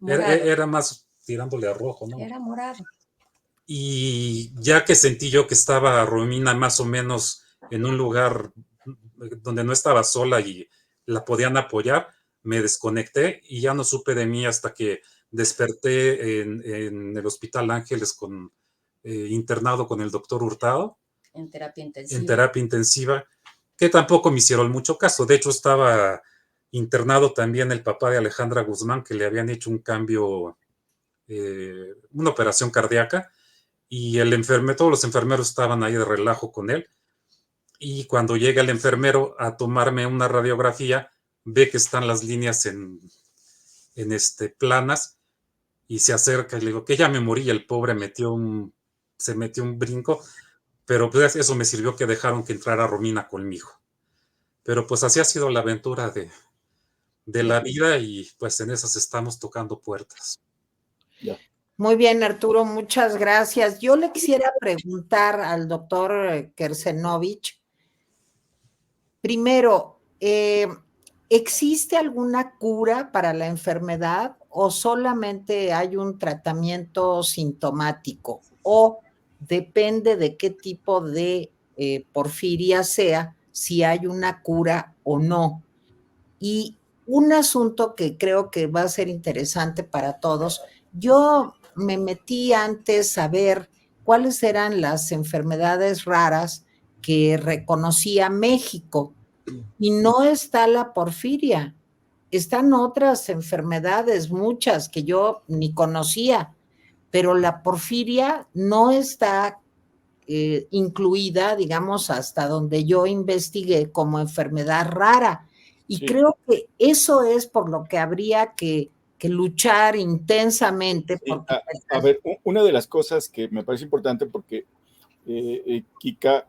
era más tirándole a rojo, ¿no? Era morado. Y ya que sentí yo que estaba Romina más o menos en un lugar donde no estaba sola y la podían apoyar, me desconecté y ya no supe de mí hasta que desperté en el Hospital Ángeles internado con el doctor Hurtado. En terapia intensiva. En terapia intensiva, que tampoco me hicieron mucho caso. De hecho, estaba internado también el papá de Alejandra Guzmán, que le habían hecho un cambio, una operación cardíaca, y todos los enfermeros estaban ahí de relajo con él. Y cuando llega el enfermero a tomarme una radiografía, ve que están las líneas en planas, y se acerca y le digo que ya me morí. El pobre se metió un brinco, pero pues eso me sirvió que dejaron que entrara Romina conmigo. Pero pues así ha sido la aventura de la vida, y pues en esas estamos tocando puertas. Ya. Muy bien, Arturo, muchas gracias. Yo le quisiera preguntar al doctor Kersenovich, primero, ¿existe alguna cura para la enfermedad o solamente hay un tratamiento sintomático? ¿O depende de qué tipo de porfiria sea, si hay una cura o no? Y un asunto que creo que va a ser interesante para todos, yo me metí antes a ver cuáles eran las enfermedades raras que reconocía México, y no está la porfiria, están otras enfermedades, muchas que yo ni conocía, pero la porfiria no está incluida, digamos, hasta donde yo investigué, como enfermedad rara. Y Sí. creo que eso es por lo que habría que luchar intensamente. Sí, Porque a ver, una de las cosas que me parece importante, porque Kika,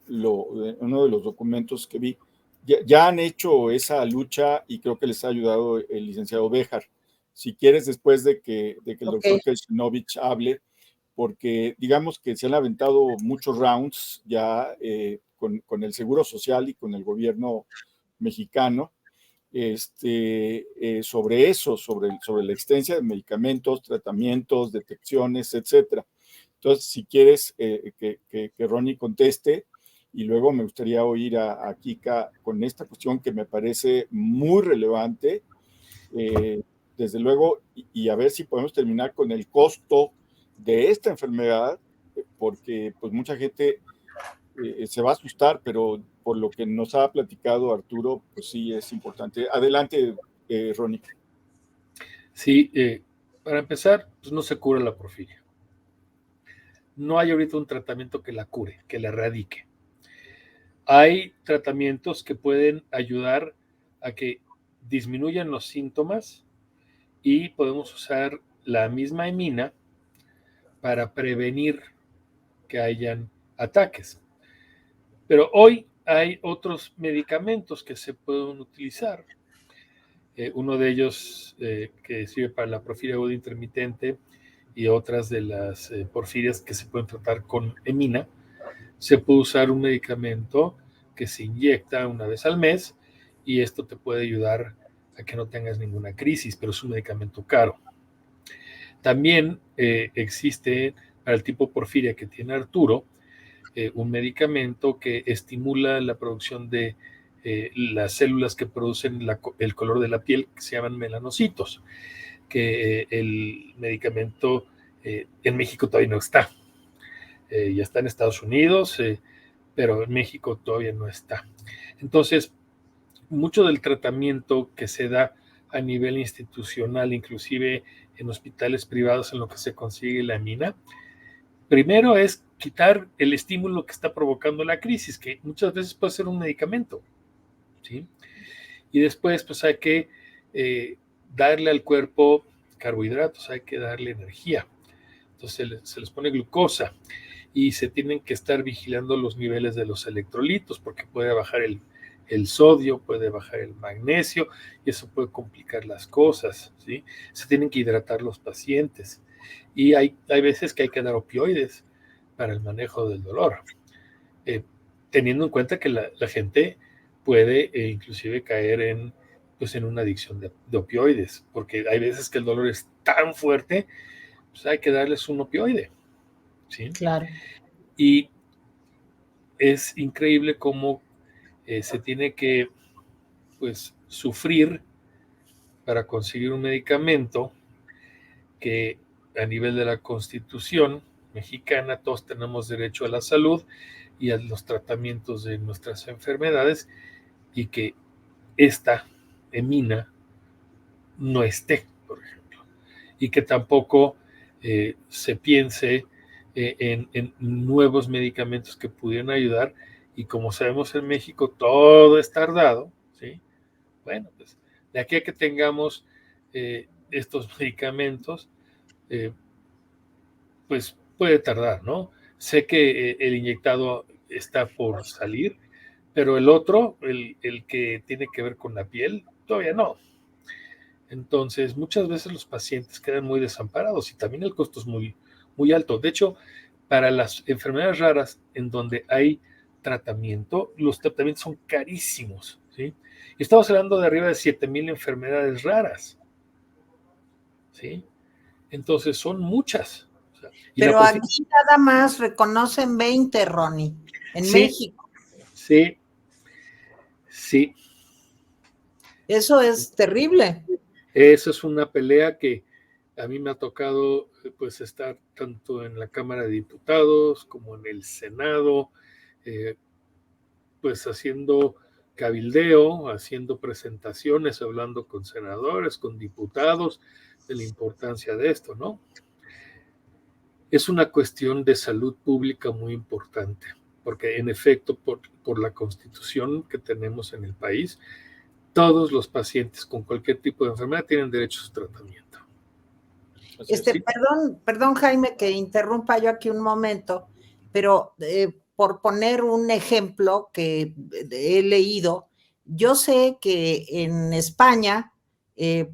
uno de los documentos que vi, ya han hecho esa lucha y creo que les ha ayudado el licenciado Béjar. Si quieres, después de que el doctor Kersenovich hable, porque digamos que se han aventado muchos rounds ya con el Seguro Social y con el gobierno mexicano, sobre eso, sobre la existencia de medicamentos, tratamientos, detecciones, etcétera. Entonces, si quieres que Ronnie conteste, y luego me gustaría oír a Kika con esta cuestión que me parece muy relevante, desde luego, y a ver si podemos terminar con el costo de esta enfermedad, porque pues mucha gente se va a asustar, pero por lo que nos ha platicado Arturo, pues sí es importante. Adelante, Ronnie. Sí, para empezar, pues no se cura la porfiria. No hay ahorita un tratamiento que la cure, que la erradique. Hay tratamientos que pueden ayudar a que disminuyan los síntomas, y podemos usar la misma emina para prevenir que hayan ataques. Pero hoy hay otros medicamentos que se pueden utilizar. Uno de ellos que sirve para la porfiria aguda intermitente, y otras de las porfirias que se pueden tratar con emina, se puede usar un medicamento que se inyecta una vez al mes, y esto te puede ayudar a que no tengas ninguna crisis, pero es un medicamento caro. También existe para el tipo porfiria que tiene Arturo, un medicamento que estimula la producción de las células que producen el color de la piel, que se llaman melanocitos, que el medicamento en México todavía no está. Ya está en Estados Unidos, pero en México todavía no está. Entonces, mucho del tratamiento que se da a nivel institucional, inclusive en hospitales privados en lo que se consigue la emina, primero es quitar el estímulo que está provocando la crisis, que muchas veces puede ser un medicamento, ¿sí? Y después, pues hay que darle al cuerpo carbohidratos, hay que darle energía. Entonces se les pone glucosa. y se tienen que estar vigilando los niveles de los electrolitos porque puede bajar el sodio, puede bajar el magnesio y eso puede complicar las cosas, ¿sí? Se tienen que hidratar los pacientes y hay veces que hay que dar opioides para el manejo del dolor, teniendo en cuenta que la gente puede inclusive caer pues en una adicción de opioides, porque hay veces que el dolor es tan fuerte, pues hay que darles un opioide, ¿sí? Claro. Y es increíble cómo se tiene que, pues, sufrir para conseguir un medicamento que a nivel de la Constitución mexicana todos tenemos derecho a la salud y a los tratamientos de nuestras enfermedades, y que esta emina no esté, por ejemplo, y que tampoco se piense en nuevos medicamentos que pudieran ayudar, y como sabemos en México todo es tardado, ¿sí? Bueno, pues de aquí a que tengamos estos medicamentos, pues puede tardar, ¿no? Sé que el inyectado está por salir, pero el otro, el que tiene que ver con la piel, todavía no. Entonces, muchas veces los pacientes quedan muy desamparados y también el costo es muy, muy alto. De hecho, para las enfermedades raras en donde hay tratamiento, los tratamientos son carísimos, ¿sí? Y estamos hablando de arriba de 7,000 enfermedades raras, ¿sí? Entonces, son muchas. O sea, Pero aquí nada más reconocen 20, Ronnie, en sí, México. Sí, sí. Eso es terrible. Esa es una pelea que a mí me ha tocado pues estar tanto en la Cámara de Diputados como en el Senado, pues haciendo cabildeo, haciendo presentaciones, hablando con senadores, con diputados, de la importancia de esto, ¿no? Es una cuestión de salud pública muy importante, porque en efecto, por la Constitución que tenemos en el país, todos los pacientes con cualquier tipo de enfermedad tienen derecho a su tratamiento. ¿Sí? Perdón, Jaime, que interrumpa yo aquí un momento, pero por poner un ejemplo que he leído, yo sé que en España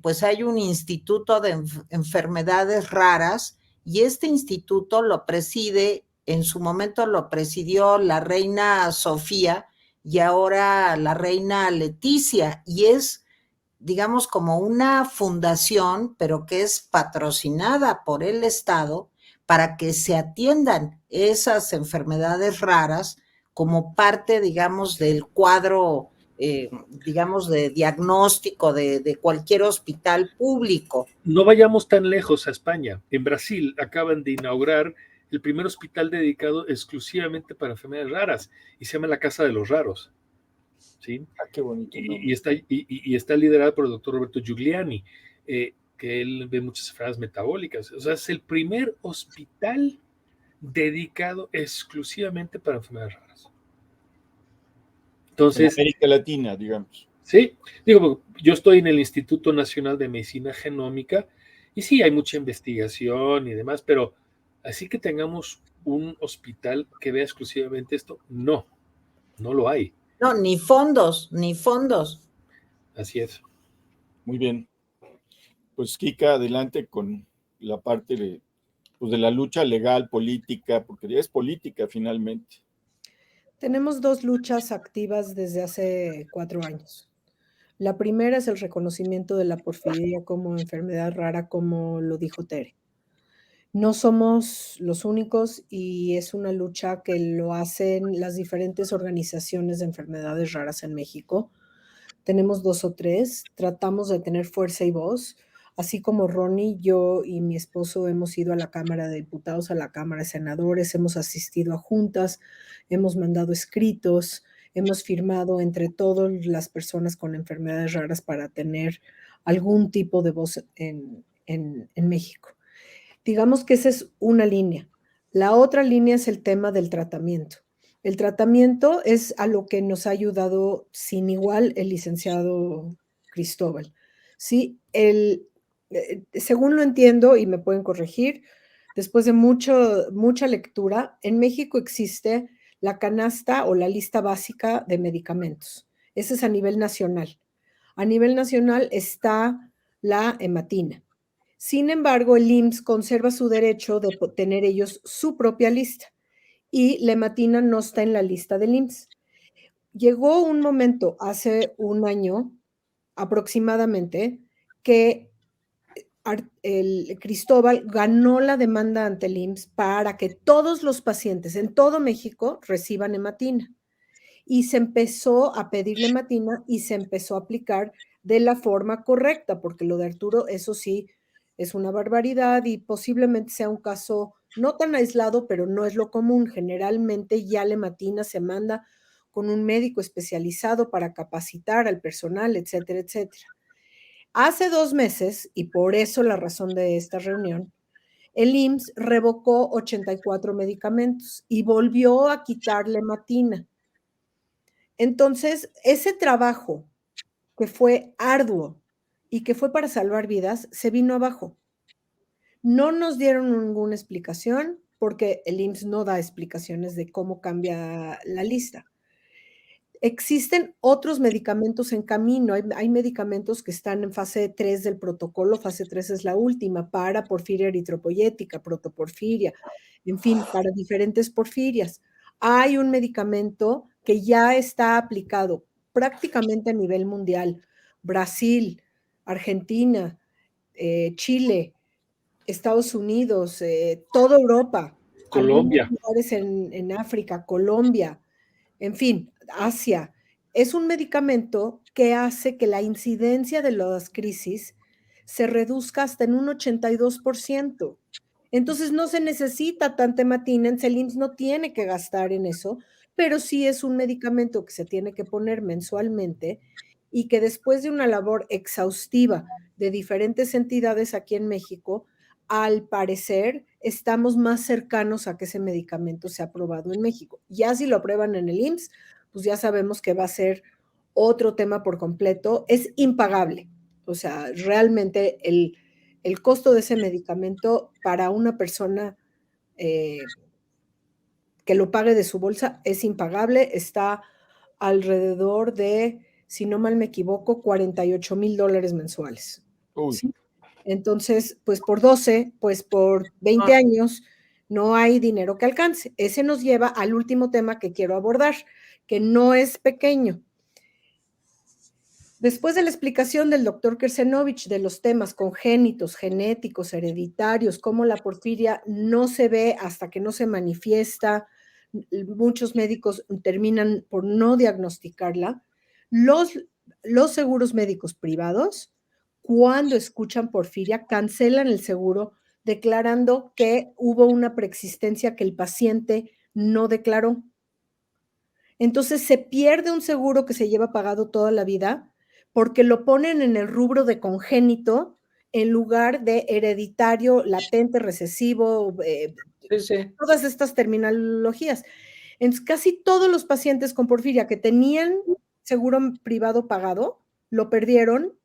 pues hay un instituto de enfermedades raras, y este instituto lo preside, en su momento lo presidió la reina Sofía y ahora la reina Leticia, y es, digamos, como una fundación, pero que es patrocinada por el Estado para que se atiendan esas enfermedades raras como parte, digamos, del cuadro, digamos, de diagnóstico de cualquier hospital público. No vayamos tan lejos a España. En Brasil acaban de inaugurar el primer hospital dedicado exclusivamente para enfermedades raras y se llama la Casa de los Raros. ¿Sí? Qué bonito, ¿no? Y está liderado por el doctor Roberto Giuliani, que él ve muchas enfermedades metabólicas. O sea, es el primer hospital dedicado exclusivamente para enfermedades raras. Entonces, en América Latina, digamos. Sí, digo, yo estoy en el Instituto Nacional de Medicina Genómica y sí, hay mucha investigación y demás, pero así que tengamos un hospital que vea exclusivamente esto, no lo hay. No, ni fondos, ni fondos. Así es. Muy bien. Pues Kika, adelante con la parte de la lucha legal, política, porque ya es política finalmente. Tenemos dos luchas activas desde hace 4 años. La primera es el reconocimiento de la porfiria como enfermedad rara, como lo dijo Tere. No somos los únicos y es una lucha que lo hacen las diferentes organizaciones de enfermedades raras en México. Tenemos 2 o 3, tratamos de tener fuerza y voz. Así como Ronnie, yo y mi esposo hemos ido a la Cámara de Diputados, a la Cámara de Senadores, hemos asistido a juntas, hemos mandado escritos, hemos firmado entre todas las personas con enfermedades raras para tener algún tipo de voz en México. Digamos que esa es una línea. La otra línea es el tema del tratamiento. El tratamiento es a lo que nos ha ayudado sin igual el licenciado Cristóbal. Sí, según lo entiendo, y me pueden corregir, después de mucha lectura, en México existe la canasta o la lista básica de medicamentos. Ese es a nivel nacional. A nivel nacional está la hematina. Sin embargo, el IMSS conserva su derecho de tener ellos su propia lista y la hematina no está en la lista del IMSS. Llegó un momento hace un año aproximadamente que el Cristóbal ganó la demanda ante el IMSS para que todos los pacientes en todo México reciban hematina. Y se empezó a pedirle hematina y se empezó a aplicar de la forma correcta, porque lo de Arturo, eso sí, es una barbaridad y posiblemente sea un caso no tan aislado, pero no es lo común. Generalmente ya la hematina se manda con un médico especializado para capacitar al personal, etcétera, etcétera. Hace 2 meses, y por eso la razón de esta reunión, el IMSS revocó 84 medicamentos y volvió a quitarle hematina. Entonces, ese trabajo que fue arduo y que fue para salvar vidas, se vino abajo. No nos dieron ninguna explicación porque el IMSS no da explicaciones de cómo cambia la lista. Existen otros medicamentos en camino. Hay medicamentos que están en fase 3 del protocolo. Fase 3 es la última para porfiria eritropoyética, protoporfiria, en fin, para diferentes porfirias. Hay un medicamento que ya está aplicado prácticamente a nivel mundial. Brasil, Argentina, Chile, Estados Unidos, toda Europa, Colombia. algunos lugares en África, Colombia, en fin, Asia. Es un medicamento que hace que la incidencia de las crisis se reduzca hasta en un 82%. Entonces no se necesita tanta hematina, el IMSS no tiene que gastar en eso, pero sí es un medicamento que se tiene que poner mensualmente y que después de una labor exhaustiva de diferentes entidades aquí en México, al parecer estamos más cercanos a que ese medicamento sea aprobado en México. Ya si lo aprueban en el IMSS, pues ya sabemos que va a ser otro tema por completo. Es impagable. O sea, realmente el costo de ese medicamento para una persona que lo pague de su bolsa es impagable. Está alrededor de, si no mal me equivoco, $48,000 mensuales. ¿Sí? Entonces, pues por 12, pues por 20 años, no hay dinero que alcance. Ese nos lleva al último tema que quiero abordar, que no es pequeño. Después de la explicación del doctor Kersenovich de los temas congénitos, genéticos, hereditarios, cómo la porfiria no se ve hasta que no se manifiesta, muchos médicos terminan por no diagnosticarla, los seguros médicos privados, cuando escuchan porfiria, cancelan el seguro declarando que hubo una preexistencia que el paciente no declaró. Entonces se pierde un seguro que se lleva pagado toda la vida porque lo ponen en el rubro de congénito en lugar de hereditario, latente, recesivo, todas estas terminologías. Entonces, casi todos los pacientes con porfiria que tenían seguro privado pagado, lo perdieron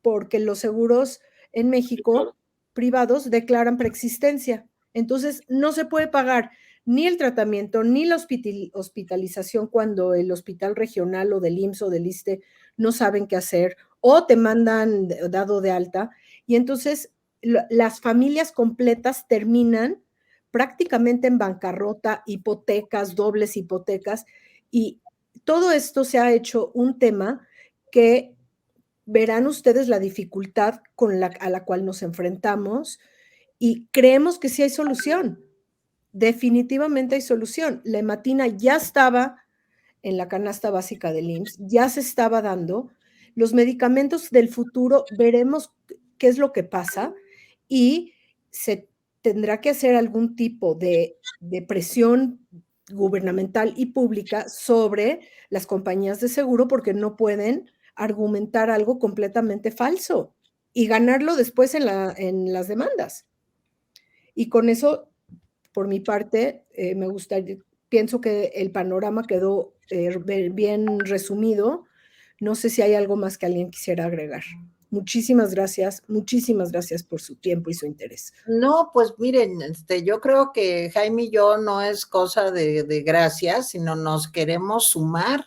porque los seguros en México privados declaran preexistencia. Entonces, no se puede pagar ni el tratamiento, ni la hospitalización cuando el hospital regional o del IMSS o del ISSSTE no saben qué hacer o te mandan dado de alta. Y entonces las familias completas terminan prácticamente en bancarrota, hipotecas, dobles hipotecas, y todo esto se ha hecho un tema que verán ustedes la dificultad a la cual nos enfrentamos y creemos que sí hay solución. Definitivamente hay solución. La hematina ya estaba en la canasta básica del IMSS, ya se estaba dando. Los medicamentos del futuro veremos qué es lo que pasa y se tendrá que hacer algún tipo de presión gubernamental y pública sobre las compañías de seguro porque no pueden argumentar algo completamente falso y ganarlo después en las demandas. Y con eso, por mi parte, me gustaría, pienso que el panorama quedó bien resumido. No sé si hay algo más que alguien quisiera agregar. muchísimas gracias por su tiempo y su interés. No, pues miren, yo creo que Jaime y yo no es cosa de gracias, sino nos queremos sumar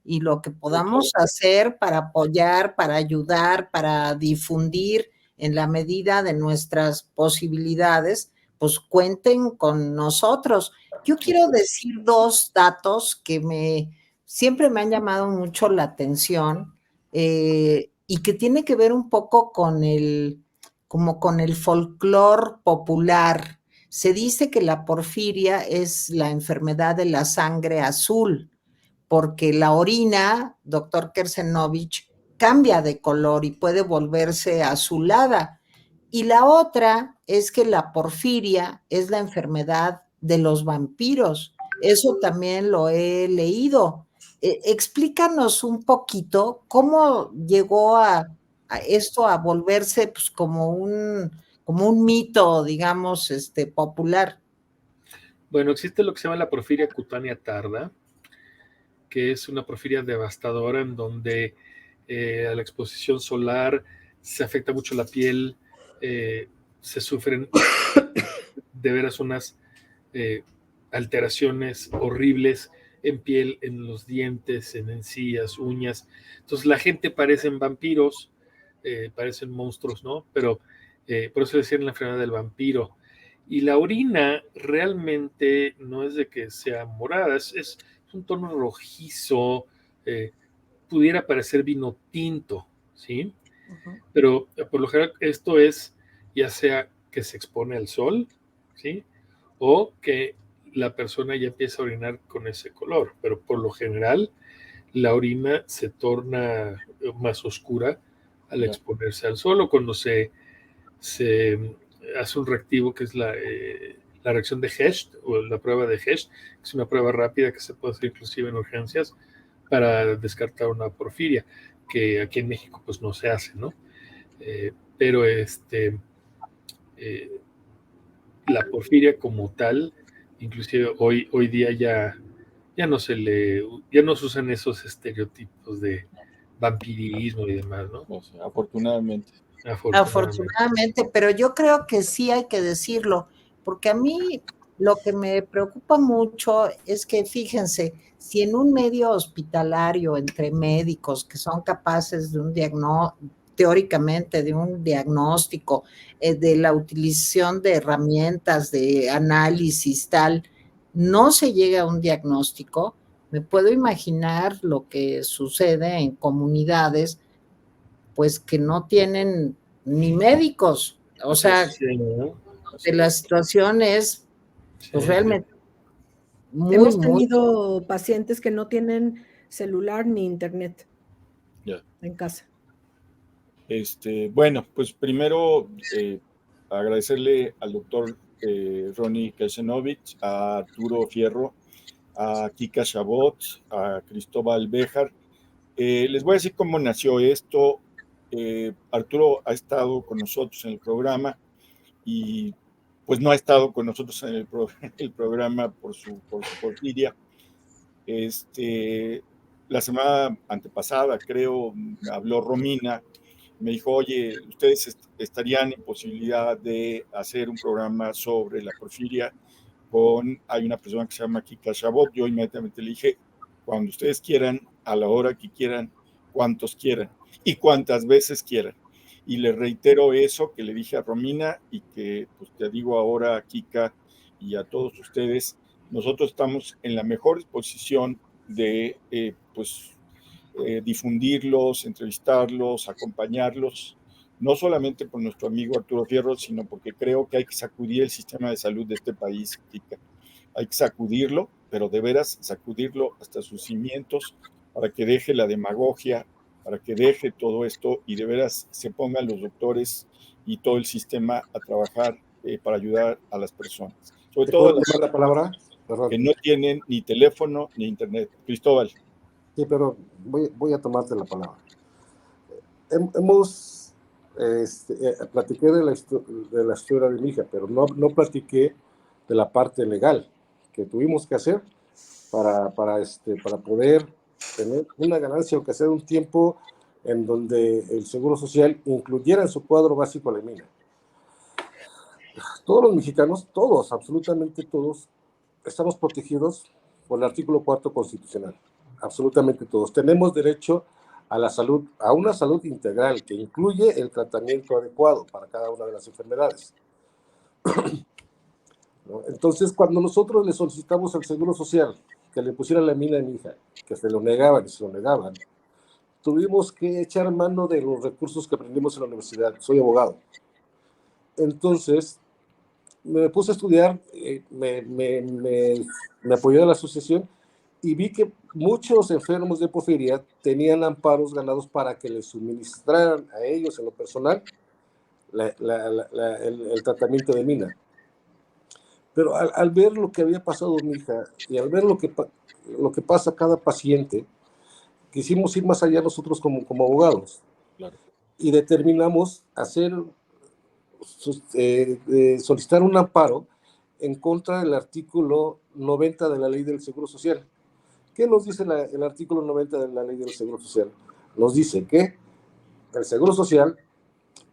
y lo que podamos hacer para apoyar, para ayudar, para difundir en la medida de nuestras posibilidades, pues cuenten con nosotros. Yo quiero decir 2 datos que siempre me han llamado mucho la atención, y que tiene que ver un poco como con el folclore popular. Se dice que la porfiria es la enfermedad de la sangre azul, porque la orina, doctor Kersenovich, cambia de color y puede volverse azulada. Y la otra es que la porfiria es la enfermedad de los vampiros. Eso también lo he leído. Explícanos un poquito cómo llegó a esto a volverse pues, como un mito, digamos, popular. Bueno, existe lo que se llama la porfiria cutánea tarda, que es una porfiria devastadora en donde a la exposición solar se afecta mucho la piel, se sufren de veras unas alteraciones horribles en piel, en los dientes, en encías, uñas. Entonces la gente parecen vampiros, parecen monstruos, ¿no? Pero por eso decían la enfermedad del vampiro. Y la orina realmente no es de que sea morada, es un tono rojizo, pudiera parecer vino tinto, ¿sí? Uh-huh. Pero por lo general esto es ya sea que se expone al sol, ¿sí? O que la persona ya empieza a orinar con ese color, pero por lo general la orina se torna más oscura al exponerse al sol o cuando se hace un reactivo que es la reacción de Hest o la prueba de Hest, que es una prueba rápida que se puede hacer inclusive en urgencias para descartar una porfiria, que aquí en México pues no se hace, ¿no? Pero la porfiria como tal, inclusive hoy día ya no se usan esos estereotipos de vampirismo y demás, ¿no? O sea, afortunadamente. Afortunadamente, pero yo creo que sí hay que decirlo, porque a mí lo que me preocupa mucho es que, fíjense, si en un medio hospitalario entre médicos que son capaces de teóricamente de un diagnóstico, de la utilización de herramientas de análisis, tal, no se llega a un diagnóstico, me puedo imaginar lo que sucede en comunidades pues que no tienen ni médicos, o sea, Sí, ¿no? que la situación es pues Sí, realmente muy, Hemos muy... tenido pacientes que no tienen celular ni internet en casa. Bueno, pues primero agradecerle al doctor Ronnie Kersenovich, a Arturo Fierro, a Kika Chabot, a Cristóbal Béjar. Les voy a decir cómo nació esto. Arturo ha estado con nosotros en el programa y pues no ha estado con nosotros en el programa por su porfiria. La semana antepasada, creo, me habló Romina, me dijo, oye, ustedes estarían en posibilidad de hacer un programa sobre la porfiria hay una persona que se llama Kika Chabot. Yo inmediatamente le dije, cuando ustedes quieran, a la hora que quieran, cuantos quieran y cuantas veces quieran. Y le reitero eso que le dije a Romina y que pues te digo ahora a Kika y a todos ustedes, nosotros estamos en la mejor disposición de difundirlos, entrevistarlos, acompañarlos, no solamente por nuestro amigo Arturo Fierro, sino porque creo que hay que sacudir el sistema de salud de este país, Kika. Hay que sacudirlo, pero de veras sacudirlo hasta sus cimientos para que deje la demagogia, para que deje todo esto y de veras se pongan los doctores y todo el sistema a trabajar para ayudar a las personas. Sobre todo las la palabra? que no tienen ni teléfono ni internet. Cristóbal. Sí, pero voy a tomarte la palabra. Platiqué de la historia de mi hija, pero no platiqué de la parte legal que tuvimos que hacer para poder tener una ganancia, aunque sea un tiempo en donde el Seguro Social incluyera en su cuadro básico la mina. Todos los mexicanos, todos, absolutamente todos, estamos protegidos por el artículo 4 constitucional. Absolutamente todos. Tenemos derecho a la salud, a una salud integral que incluye el tratamiento adecuado para cada una de las enfermedades. ¿No? Entonces, cuando nosotros le solicitamos al Seguro Social que le pusiera la mina a mi hija, que se lo negaban y se lo negaban, tuvimos que echar mano de los recursos que aprendimos en la universidad. Soy abogado. Entonces, me puse a estudiar, me apoyé a la asociación y vi que muchos enfermos de porfiria tenían amparos ganados para que les suministraran a ellos en lo personal el tratamiento de mina. Pero al ver lo que había pasado mi hija y al ver lo que pasa a cada paciente, quisimos ir más allá nosotros como abogados. Claro. Y determinamos solicitar un amparo en contra del artículo 90 de la Ley del Seguro Social. ¿Qué nos dice el artículo 90 de la Ley del Seguro Social? Nos dice que el Seguro Social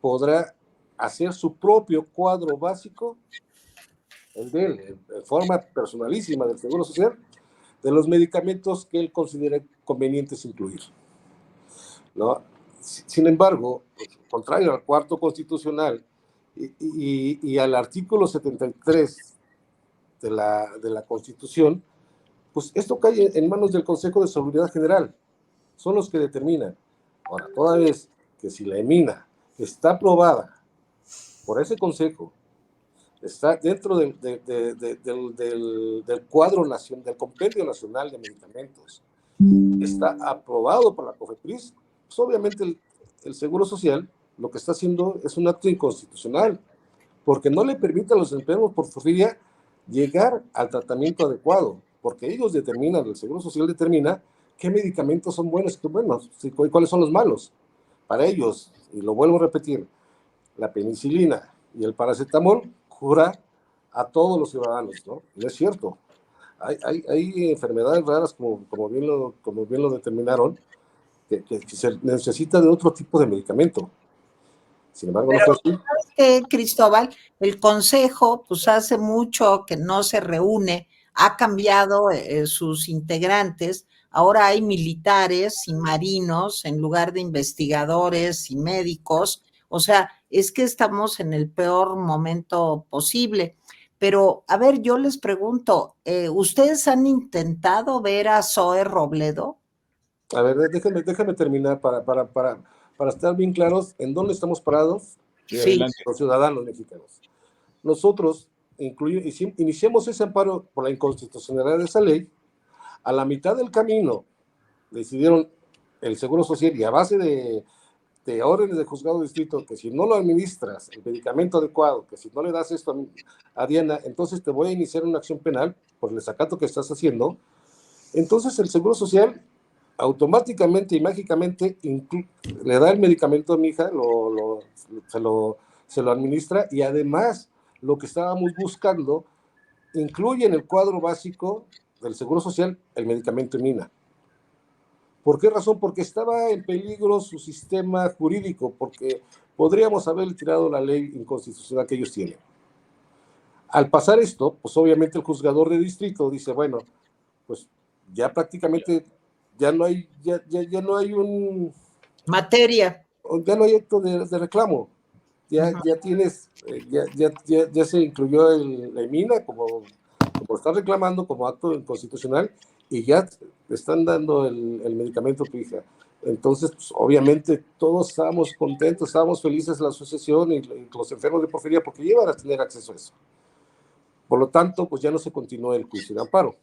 podrá hacer su propio cuadro básico, el de él, en forma personalísima del Seguro Social, de los medicamentos que él considere convenientes incluir, ¿no? Sin embargo, contrario al cuarto constitucional y al artículo 73 de la Constitución, pues esto cae en manos del Consejo de Seguridad General. Son los que determinan. Ahora, toda vez que si la mina está aprobada por ese Consejo, está dentro del cuadro nacional, del Compendio Nacional de Medicamentos, está aprobado por la COFEPRIS, pues obviamente el Seguro Social lo que está haciendo es un acto inconstitucional, porque no le permite a los enfermos por porfiria llegar al tratamiento adecuado, porque ellos determinan, el Seguro Social determina qué medicamentos son buenos y qué buenos, y cuáles son los malos. Para ellos, y lo vuelvo a repetir, la penicilina y el paracetamol cura a todos los ciudadanos, ¿no? No es cierto. Hay enfermedades raras, como bien lo determinaron, que se necesita de otro tipo de medicamento. Sin embargo, pero, no fue así. ¿sabes qué, Cristóbal? El Consejo, pues hace mucho que no se reúne, ha cambiado sus integrantes, ahora hay militares y marinos en lugar de investigadores y médicos, o sea, es que estamos en el peor momento posible. Pero, a ver, yo les pregunto, ¿ustedes han intentado ver a Zoe Robledo? A ver, déjame terminar para estar bien claros en dónde estamos parados, Sí. los ciudadanos mexicanos. Nosotros iniciamos ese amparo por la inconstitucionalidad de esa ley. A la mitad del camino decidieron el Seguro Social, y a base de órdenes de juzgado de distrito, que si no lo administras, el medicamento adecuado, que si no le das esto a Diana, entonces te voy a iniciar una acción penal por el desacato que estás haciendo. Entonces el Seguro Social automáticamente y mágicamente le da el medicamento a mi hija, se lo administra, y además lo que estábamos buscando incluye en el cuadro básico del Seguro Social el medicamento mina. ¿Por qué razón? Porque estaba en peligro su sistema jurídico, porque podríamos haber tirado la ley inconstitucional que ellos tienen. Al pasar esto, pues obviamente el juzgador de distrito dice, bueno, pues ya prácticamente ya no hay un... Materia. Ya no hay acto de reclamo. Ya tienes, ya se incluyó la EMINA como está reclamando como acto inconstitucional, y ya están dando el medicamento a tu hija. Entonces, pues, obviamente todos estábamos contentos, estábamos felices, la asociación y los enfermos de porfiria, porque iban a tener acceso a eso. Por lo tanto, pues ya no se continuó el juicio de amparo.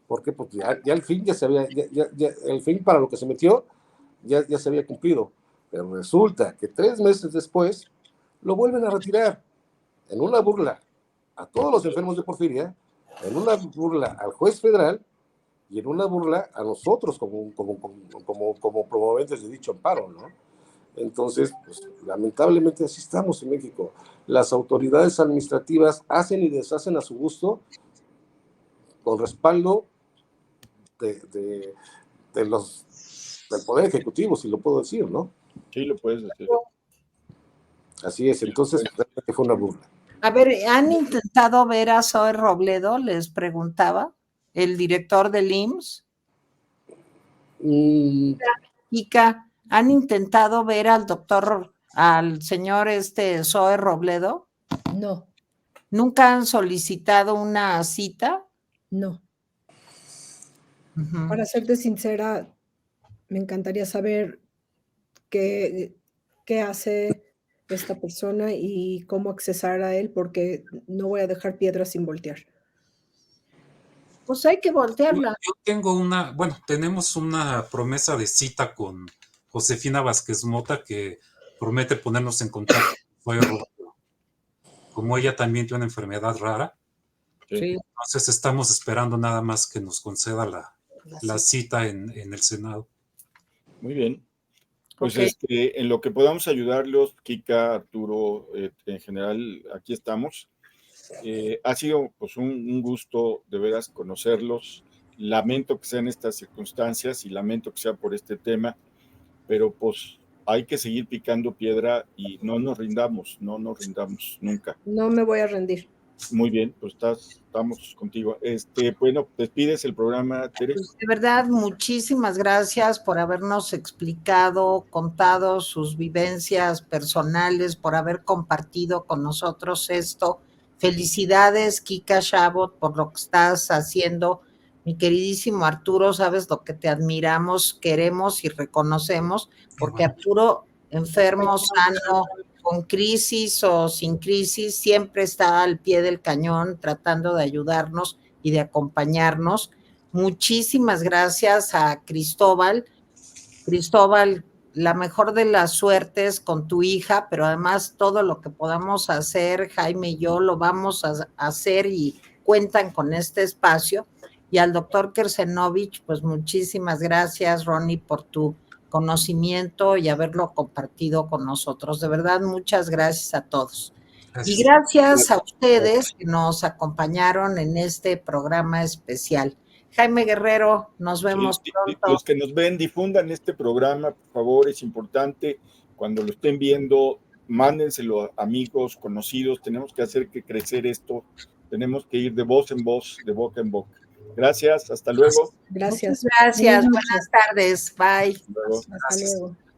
Porque pues ya el fin el fin para lo que se metió ya se había cumplido. Pero resulta que 3 meses después lo vuelven a retirar, en una burla a todos los enfermos de porfiria, en una burla al juez federal y en una burla a nosotros como promoventes de dicho amparo, ¿no? Entonces, pues, lamentablemente así estamos en México. Las autoridades administrativas hacen y deshacen a su gusto, con respaldo de los del Poder Ejecutivo, si lo puedo decir, ¿no? Sí, lo puedes decir. Así es, entonces realmente fue una burla. A ver, ¿han intentado ver a Zoe Robledo? Les preguntaba, el director del IMSS. Ica, ¿han intentado ver al doctor, al señor Zoe Robledo? No, ¿Nunca han solicitado una cita? no. Ujú. Para serte sincera, me encantaría saber qué hace esta persona y cómo accesar a él, porque no voy a dejar piedras sin voltear. Pues hay que voltearla. Yo tengo tenemos una promesa de cita con Josefina Vázquez Mota que promete ponernos en contacto con Zoe Robledo. Como ella también tiene una enfermedad rara, Sí. entonces estamos esperando nada más que nos conceda la cita en el Senado. Muy bien. Pues Ok. en lo que podamos ayudarlos, Kika, Arturo, en general, aquí estamos. Ha sido pues un gusto de veras conocerlos. Lamento que sean estas circunstancias y lamento que sea por este tema, pero pues hay que seguir picando piedra y no nos rindamos nunca. No me voy a rendir. Muy bien, pues estamos contigo. Bueno, despides el programa, Tere. Pues de verdad, muchísimas gracias por habernos explicado, contado sus vivencias personales, por haber compartido con nosotros esto. Felicidades, Kika Chabot, por lo que estás haciendo. Mi queridísimo Arturo, sabes lo que te admiramos, queremos y reconocemos, porque Arturo, enfermo, sano, con crisis o sin crisis, siempre está al pie del cañón tratando de ayudarnos y de acompañarnos. Muchísimas gracias a Cristóbal. Cristóbal, la mejor de las suertes con tu hija, pero además todo lo que podamos hacer, Jaime y yo, lo vamos a hacer y cuentan con este espacio. Y al doctor Kersenovich, pues muchísimas gracias, Ronnie, por tu conocimiento y haberlo compartido con nosotros. De verdad, muchas gracias a todos. Gracias. Y gracias a ustedes que nos acompañaron en este programa especial. Jaime Guerrero, nos vemos pronto. Los que nos ven, difundan este programa, por favor, es importante. Cuando lo estén viendo, mándenselo a amigos, conocidos. Tenemos que hacer que crecer esto. Tenemos que ir de voz en voz, de boca en boca. Gracias, hasta luego. Gracias. Muchas gracias, Buenas noches. buenas tardes, bye. Hasta luego. Hasta luego.